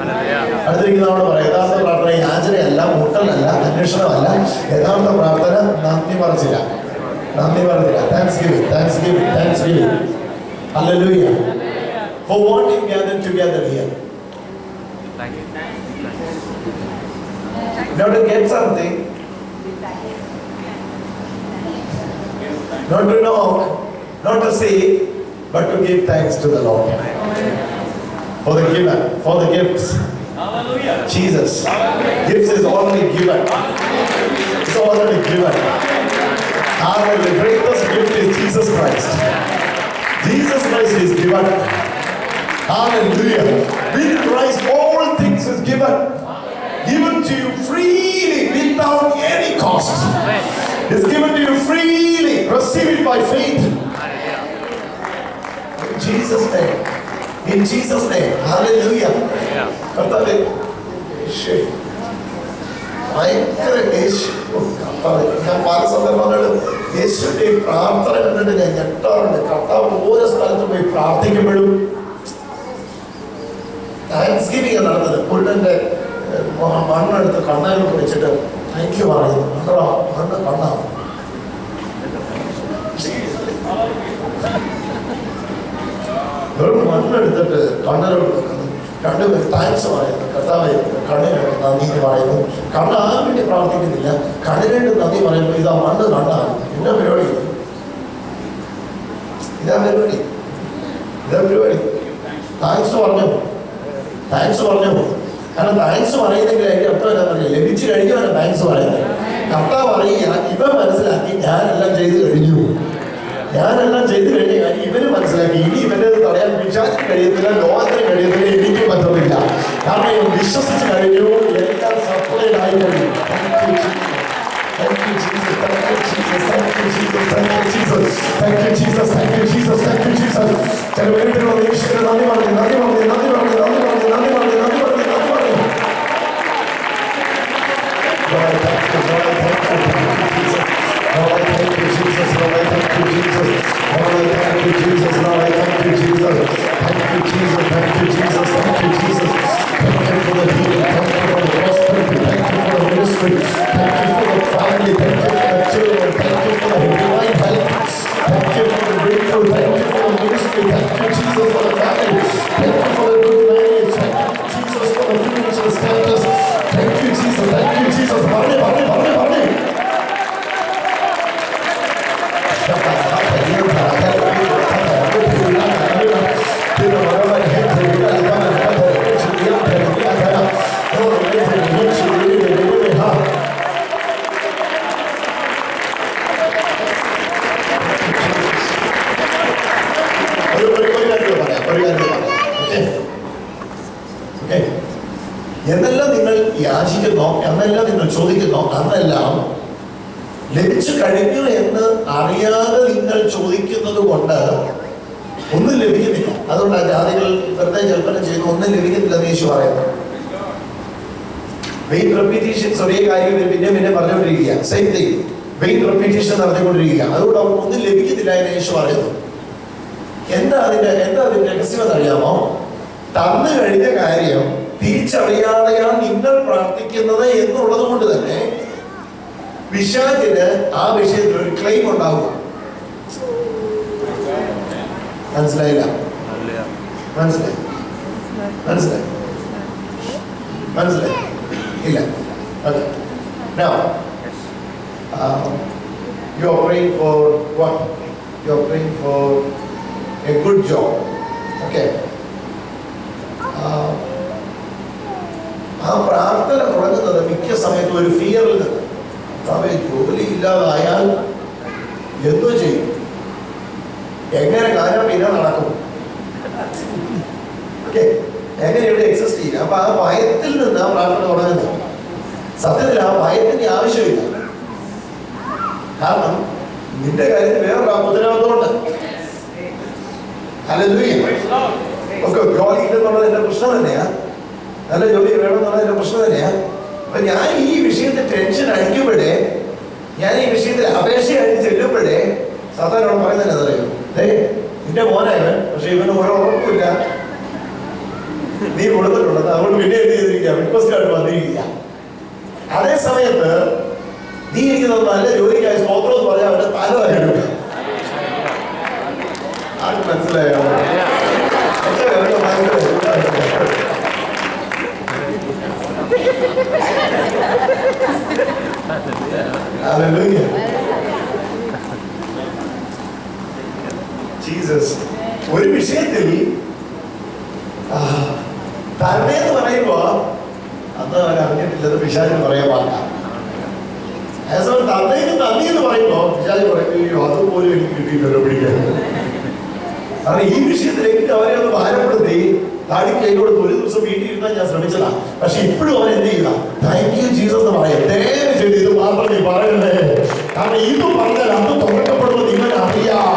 അടുത്തിരിക്കുന്നവരോട് പറയാം, യഥാർത്ഥ പ്രാർത്ഥന യാചനയല്ല, മുട്ടലല്ല, അന്വേഷണമല്ല. യഥാർത്ഥ പ്രാർത്ഥന നന്ദി പറച്ചില്ല. Thanksgiving. Hallelujah. For what you gathered together here. Thank you. Not to get something, not to knock, not to say, but to give thanks to the Lord. For the giver, for the gifts. Hallelujah. Jesus. Gifts is already given. It's already given. The greatest gift is Jesus Christ. Jesus Christ is given. Hallelujah. With Christ all things is given. Given to you freely without any cost. It's given to you freely. Receive it by faith. In Jesus' name. In Jesus' name. Hallelujah. Kartave. ഭയങ്കര യേശു കർത്താവ്. ഞാൻ പല സന്ദർഭങ്ങളിലും യേശുവിന്റെ ഈ പ്രാർത്ഥന കണ്ടിട്ട് ഞാൻ ഞെട്ടാറുണ്ട്. കർത്താവ് ഓരോ സ്ഥലത്തും പോയി പ്രാർത്ഥിക്കുമ്പോഴും താങ്ക്സ് ഗിവിംഗ് നടന്നത്. പുല്ലന്റെ മണ്ണെടുത്ത് കണ്ണാലോട്ട് വെച്ചിട്ട് താങ്ക് യു പറയുന്നു. മണ്ണ് കണ്ണാണ്. വെറും മണ്ണെടുത്തിട്ട് കണ്ണനോട് രണ്ടുപേരും താങ്ക്സ് പറയുന്നു. കർത്താവ് കണ്ണിന് നന്ദി പറയുന്നു. കണ്ണ് ആരും വേണ്ടി പ്രാർത്ഥിക്കുന്നില്ല, കണ്ണിനേട്ട് നന്ദി പറയുമ്പോൾ ഇതാ മണ്ണ് കണ്ണാണ്. ഇതാ പരിപാടി, ഇതാ പരിപാടി, ഇതാ പരിപാടി. താങ്ക്സ് പറഞ്ഞു, താങ്ക്സ് പറഞ്ഞു. കാരണം താങ്ക്സ് പറയുന്നെങ്കിൽ അതിൻ്റെ അർത്ഥം എന്താ പറയുക, ലഭിച്ചു കഴിഞ്ഞാണ് താങ്ക്സ് പറയുന്നത്. കർത്താവ് പറയുക, ഇവ മനസ്സിലാക്കി ഞാനെല്ലാം ചെയ്തു കഴിഞ്ഞു, ഞാനെല്ലാം ചെയ്തു കഴിഞ്ഞ കാര്യം ഇവര് മനസ്സിലാക്കി. ഇനി ഇവന്റെ തടയാൻ പിശാചിന് കഴിയത്തില്ല, ലോകത്തിന് കഴിയത്തില്ല, എനിക്ക് പറ്റത്തില്ല. കാരണം ഇവൻ വിശ്വസിച്ച് കഴിഞ്ഞു, എല്ലാം സപ്ലൈഡ് ആയി കഴിഞ്ഞു. Thank you, Jesus. Thank you, Jesus. Thank you, Jesus. Thank you, Jesus. Thank you, Jesus. Thank you, Jesus. Thank you, Jesus. ചില വീട്ടിലുള്ള ഈശ്വരൻ നന്ദി പറഞ്ഞു, നന്ദി പറഞ്ഞു, നന്ദി പറഞ്ഞു, നന്ദി പറഞ്ഞു, നന്ദി പറഞ്ഞു, നന്ദി പറഞ്ഞു, നന്ദി പറഞ്ഞു. Lord, thank you, Lord, thank you, thank you, Jesus. Lord, thank you, Jesus. Lord, thank you, Jesus. Lord, thank you, Jesus. Lord, thank you, Jesus. Thank you, Jesus. Thank you, Jesus. Thank you, Jesus. Thank you for the healing. Thank you for the prosperity. Thank you for the ministry. Thank you for the family. Thank you for the children. Thank you for the divine help. Thank you for the breakthrough. Thank you for the ministry. Thank you, Jesus, for the family. Thank you for the good marriage. Thank you, Jesus, for the financial status. Thank you, Jesus. Thank you, Jesus. Parle, parle, parle, parle. എന്നെല്ലാം നിങ്ങൾ യാചിക്കുന്നോ, എന്നെല്ലാം നിങ്ങൾ ചോദിക്കുന്നോ, അന്നെല്ലാം ലഭിച്ചു കഴിഞ്ഞു എന്ന് അറിയാതെ നിങ്ങൾ ചോദിക്കുന്നത് കൊണ്ട് ഒന്നും ലഭിക്കുന്നില്ല. അതുകൊണ്ടാണ് ജാതികൾ വെറുതെ ജൽപ്പനം ചെയ്ത് ഒന്നും ലഭിക്കുന്നില്ല എന്ന് യേശു പറയുന്നത്. വെയിൻ റെപ്പിറ്റീഷൻസ് ഒരേ കാര്യം പിന്നെ പിന്നെ പറഞ്ഞുകൊണ്ടിരിക്കുക, സെയിം തിങ്, വെയിൻ റെപ്പിറ്റീഷൻ നടത്തിക്കൊണ്ടിരിക്കുക. അതുകൊണ്ട് അവർക്ക് ഒന്നും ലഭിക്കുന്നില്ല എന്ന് യേശു പറയുന്നു. എന്താ അതിന്റെ രഹസ്യം അറിയാമോ? തന്നു കഴിഞ്ഞ കാര്യം തിരിച്ചറിയാതെയാണ് നിങ്ങൾ പ്രാർത്ഥിക്കുന്നത് എന്നുള്ളത് കൊണ്ട് തന്നെ പിശാചിന് ആ വിഷയത്തിൽ ഒരു ക്ലെയിം ഉണ്ടാവുക. മനസ്സിലായില്ല? മനസ്സിലായി? മനസ്സിലായി? മനസ്സിലായി? ഇല്ല. Okay. Now, you are praying for what? You are praying for a good job. Okay. ആ പ്രാർത്ഥന തുടങ്ങുന്നത് മിക്ക സമയത്തും ഒരു ഫിയറിൽ നിന്ന്. ജോലി ഇല്ലാതായാൽ എന്തോ ചെയ്യും, എങ്ങനെ കാര്യം പിന്നെ നടക്കും, ഓക്കെ, എങ്ങനെ ഇവിടെ എക്സിസ്റ്റ് ചെയ്യും. അപ്പൊ ആ ഭയത്തിൽ നിന്ന് ആ പ്രാർത്ഥന തുടങ്ങുന്നത്. സത്യത്തിൽ ആ ഭയത്തിന്റെ ആവശ്യമില്ല. കാരണം നിന്റെ കാര്യത്തിൽ വേറൊരു ഉത്തരവാദിത്വമുണ്ട്. ജോലി ഇല്ലെന്നുള്ളത് എന്റെ പ്രശ്നം തന്നെയാ, നല്ല ജോലി വേണമെന്നുള്ളത് എന്റെ പ്രശ്നം തന്നെയാ. അപ്പൊ ഞാൻ ഈ വിഷയത്തിൽ ടെൻഷൻ അടിക്കുമ്പോഴേ, ഞാൻ ഈ വിഷയത്തിൽ അപേക്ഷയായിട്ട് ചെല്ലുമ്പോഴേ സാധാരണ പറയുന്നത് അറിയോ, നിന്റെ മോനായവൻ, പക്ഷെ ഇവന് ഓരോ ഉറപ്പില്ല, നീ കൊടുത്തിട്ടുള്ളത്, അതുകൊണ്ട് പിന്നെ എന്ത് ചെയ്തിരിക്കുക, റിക്വസ്റ്റ് ആയിട്ട് വന്നിരിക്കുക. അതേ സമയത്ത് നീ എനിക്ക് നല്ല ജോലിക്കായി സ്തോത്രം എന്ന് പറയാൻ അവന്റെ താരമായിട്ട് ആർക്ക് മനസ്സിലായോ? ജീസസ് ഒരു വിഷയത്തിൽ തന്നെ എന്ന് പറയുമ്പോ അന്ന് അവൻ അറിഞ്ഞിട്ടില്ലത് പിശാചിന് പറയാൻ പാടില്ല. തന്നേക്ക് നന്ദി എന്ന് പറയുമ്പോ പിശാചി പറയും, അതുപോലും എനിക്ക് കിട്ടിയില്ലല്ലോ പിടിക്കാൻ. കാരണം ഈ വിഷയത്തിലേക്ക് അവരെ ഒന്ന് ഭാരപ്പെടുത്തി താടിക്ക് കൈ കൊടുത്ത് ഒരു ദിവസം വീട്ടിൽ ഇരുന്നാൽ ഞാൻ ശ്രമിച്ചതാ. പക്ഷെ ഇപ്പോഴും അവൻ എന്ത് ചെയ്യുക, താങ്ക് യു ജീസസ് എന്ന് പറയാം. ദയവ് ചെയ്ത് ഇത് മാത്രം നീ പറയണ്ടേ, കാരണം ഇത് പറഞ്ഞാൽ അത് തുറക്കപ്പെടുന്നത് നിങ്ങൾക്ക് അറിയാം.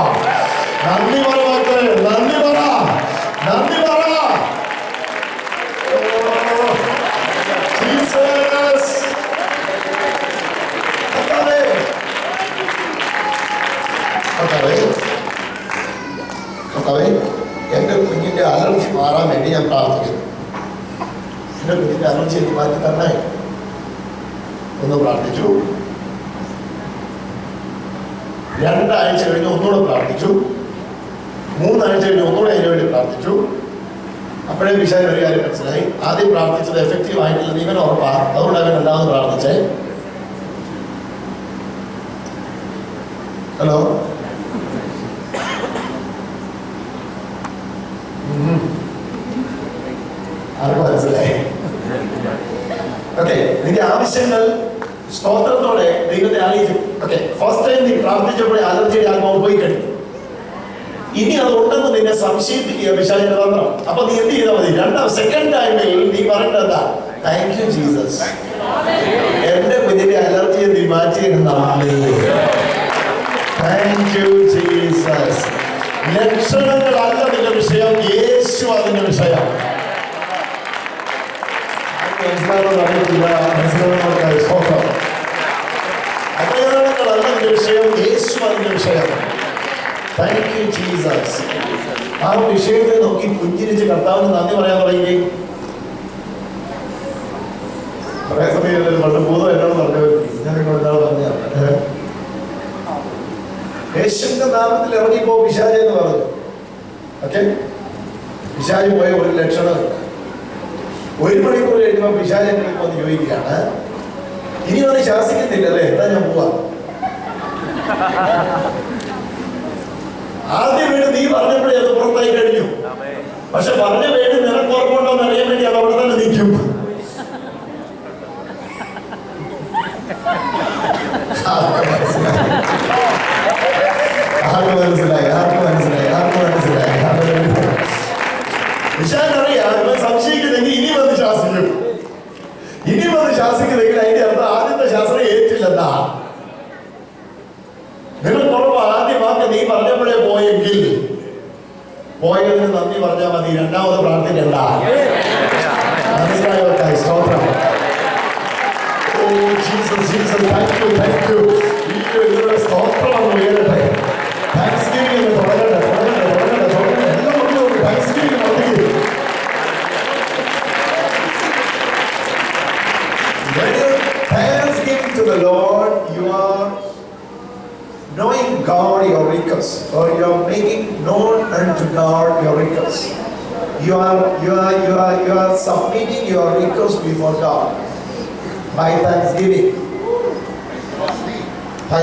നന്ദി പറ മക്കളെ, നന്ദി പറ, നന്ദി പറ. ഇതിന്റെ അലർജി എനിക്ക് മാറ്റി തരണേ എന്ന് പ്രാർത്ഥിച്ചു. 2 ആഴ്ച കഴിഞ്ഞ് ഒന്നുകൂടെ പ്രാർത്ഥിച്ചു. 3 ആഴ്ച കഴിഞ്ഞ് ഒന്നുകൂടെ അതിനു വേണ്ടി പ്രാർത്ഥിച്ചു. അപ്പോഴേ വിശാല ഒരു കാര്യം മനസ്സിലായി. ആദ്യം പ്രാർത്ഥിച്ചത് എഫക്റ്റീവ് ആയിട്ടില്ല, ഇവൻ ഉറപ്പാണ്. അതുകൊണ്ട് അവൻ രണ്ടാമത് പ്രാർത്ഥിച്ചേ. ഹലോ, ആർക്ക് മനസ്സിലായി? ഓക്കെ, നിന്റെ ആവശ്യങ്ങൾ സ്തോത്രത്തോടെ ദൈവത്തെ അറിയിച്ചു. ഓക്കെ, ഫസ്റ്റ് ടൈം നീ പ്രാർത്ഥിച്ചപ്പോഴേ അലർജിയുടെ ആത്മാവ് പോയി കഴിഞ്ഞു. ഇനി അത് ഉണ്ടെന്ന് നിന്നെ സംശയിപ്പിക്കുക പിശാചിന്റെ തന്ത്രം. അപ്പൊ നീ എന്ത് ചെയ്താൽ മതി? സെക്കൻഡ് ടൈമിൽ നീ പറയേണ്ടത് എന്താ? താങ്ക് യു ജീസസ്, എന്റെ കുഞ്ഞിന്റെ അലർജിയെ നീ മാറ്റിയിരുന്ന താങ്ക് യു ജീസസ്. ലക്ഷണങ്ങളല്ല നിന്റെ വിഷയം, യേശു അതിന്റെ വിഷയം. മനസ്സിലാകുന്ന അറിയത്തില്ല, മനസ്സിലാകുന്ന സ്തോത്രം. അടയാളങ്ങളല്ല നിന്റെ വിഷയം, യേശു അതിന്റെ വിഷയം. Thank you Jesus. ആ വിഷയത്തെ നോക്കി പുഞ്ചിരിച്ച് കർത്താവിന് നന്ദി പറയാൻ തുടങ്ങി. കുറേ സമയം പണ്ട് ഭൂതം എന്നോട് പറഞ്ഞു, ഞാനിങ്ങോട്ടാണ് പറഞ്ഞത്, യേശുവിന്റെ നാമത്തിൽ ഇറങ്ങിപ്പോ പിശാച് എന്ന് പറഞ്ഞു. ഓക്കെ, പിശാച് പോയ ഒരു ലക്ഷണം. 1 മണിക്കൂർ കഴിയുമ്പോൾ പിശാച് എന്നെ വന്ന് ചോദിക്കുകയാണ്, ഇനി വന്ന് ശാസിക്കുന്നില്ലല്ലേ, എന്താ ഞാൻ പോവാ? ആദ്യം വീട് നീ പറഞ്ഞപ്പോഴേ അത് പുറത്തായി കഴിഞ്ഞു. പക്ഷെ പറഞ്ഞ വീട് നിനക്ക് ഓർമ്മയുണ്ടോ എന്ന് അറിയാൻ വേണ്ടി അത് അവിടെ തന്നെ നിൽക്കും. മനസ്സിലായി. വിശാലറിയാം സംശയിക്കുന്നെങ്കിൽ ഇനി വന്ന് ശാസിക്കും. ഇനി വന്ന് ശാസിക്കുന്നെങ്കിൽ അതിന്റെ അർത്ഥം ആദ്യത്തെ ശാസ്ത്രം ഏറ്റില്ലെന്നാ. നിങ്ങൾക്കുറപ്പ് ആദ്യ വാക്ക് നീ പറഞ്ഞപ്പോഴേ പോയെങ്കിൽ പോയതിന് നന്ദി പറഞ്ഞാൽ മതി, രണ്ടാമത് പ്രാർത്ഥിക്കണ്ട. മനസ്സിലായോ? സ്തോത്രം. Oh Jesus, Jesus, thank you, thank you. ഇതിലൂടെ സ്തോത്രം ഉയരട്ടെ. താങ്ക്സ് ഗിവിംഗ് തുടങ്ങട്ടെ, തുടങ്ങട്ടെ, തുടങ്ങട്ടെ, തുടങ്ങട്ടെ. എല്ലാവർക്കും താങ്ക്സ് ഗിവിംഗ് നടത്തി. When you thanksgiving to the Lord, you are knowing God your request, or you are making known unto God your request. You are submitting your request before God by thanksgiving. By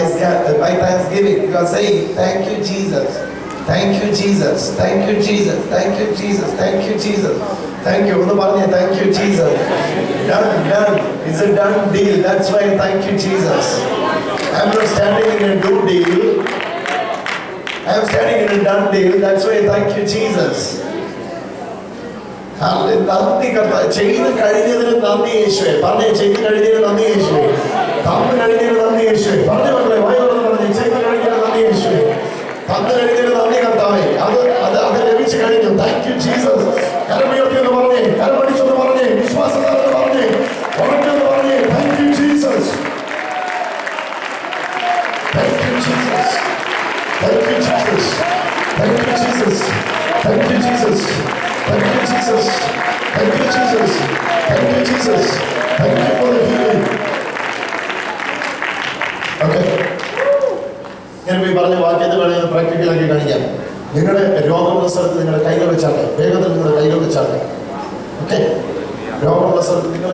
thanksgiving, you are saying, "Thank you, Jesus. Thank you, Jesus. Thank you, Jesus. Thank you, Jesus. Thank you, Jesus. Thank you." ഒന്ന് പറഞ്ഞേ, "Thank you, Jesus." Done, done. It's a done deal. That's why thank you, Jesus. I'm not standing in a do deal. I'm standing in a done deal. That's why thank you, Jesus. നന്ദി കർത്താവേ, ചെയ്ത് കഴിഞ്ഞതിന് നന്ദി യേശുവേ. പറഞ്ഞേ, ചെയ്ത് കഴിഞ്ഞതിന് നന്ദി യേശുവേ. തന്നു കഴിഞ്ഞതിന് നന്ദി യേശുവേ. പറഞ്ഞു മക്കളെ, വായോട് പറഞ്ഞേ, ചെയ്ത് കഴിഞ്ഞതിന് നന്ദി യേശുവേ. തന്നു കഴിഞ്ഞതിന് നന്ദി കർത്താവേ. അത് ലഭിച്ചു കഴിഞ്ഞു. Thank you Jesus. കരമുയർത്തി എന്ന് പറഞ്ഞേ, കരമടിച്ചെന്ന് പറഞ്ഞേ, വിശ്വാസത്താലെന്ന് പറഞ്ഞേ, ഉറക്കെന്ന് പറഞ്ഞേ, thank you Jesus. Thank you, Jesus. Thank you, Jesus. Thank you, Jesus. Thank you, Jesus. Thank you, Jesus. Thank you, Jesus. Thank you, Jesus. Thank you for the healing. Okay. ഞാൻ ഈ പറഞ്ഞ വാക്യത്തിൽ വേണമെങ്കിൽ പ്രാക്ടിക്കലാക്കി കാണിക്കാം. നിങ്ങളുടെ രോഗമുള്ള സ്ഥലത്ത് നിങ്ങളുടെ കൈകൾ വെച്ചാട്ടെ, വേഗത്തിൽ നിങ്ങളുടെ കൈകൾ വെച്ചാട്ടെ. ഓക്കെ, രോഗമുള്ള സ്ഥലത്ത് നിങ്ങൾ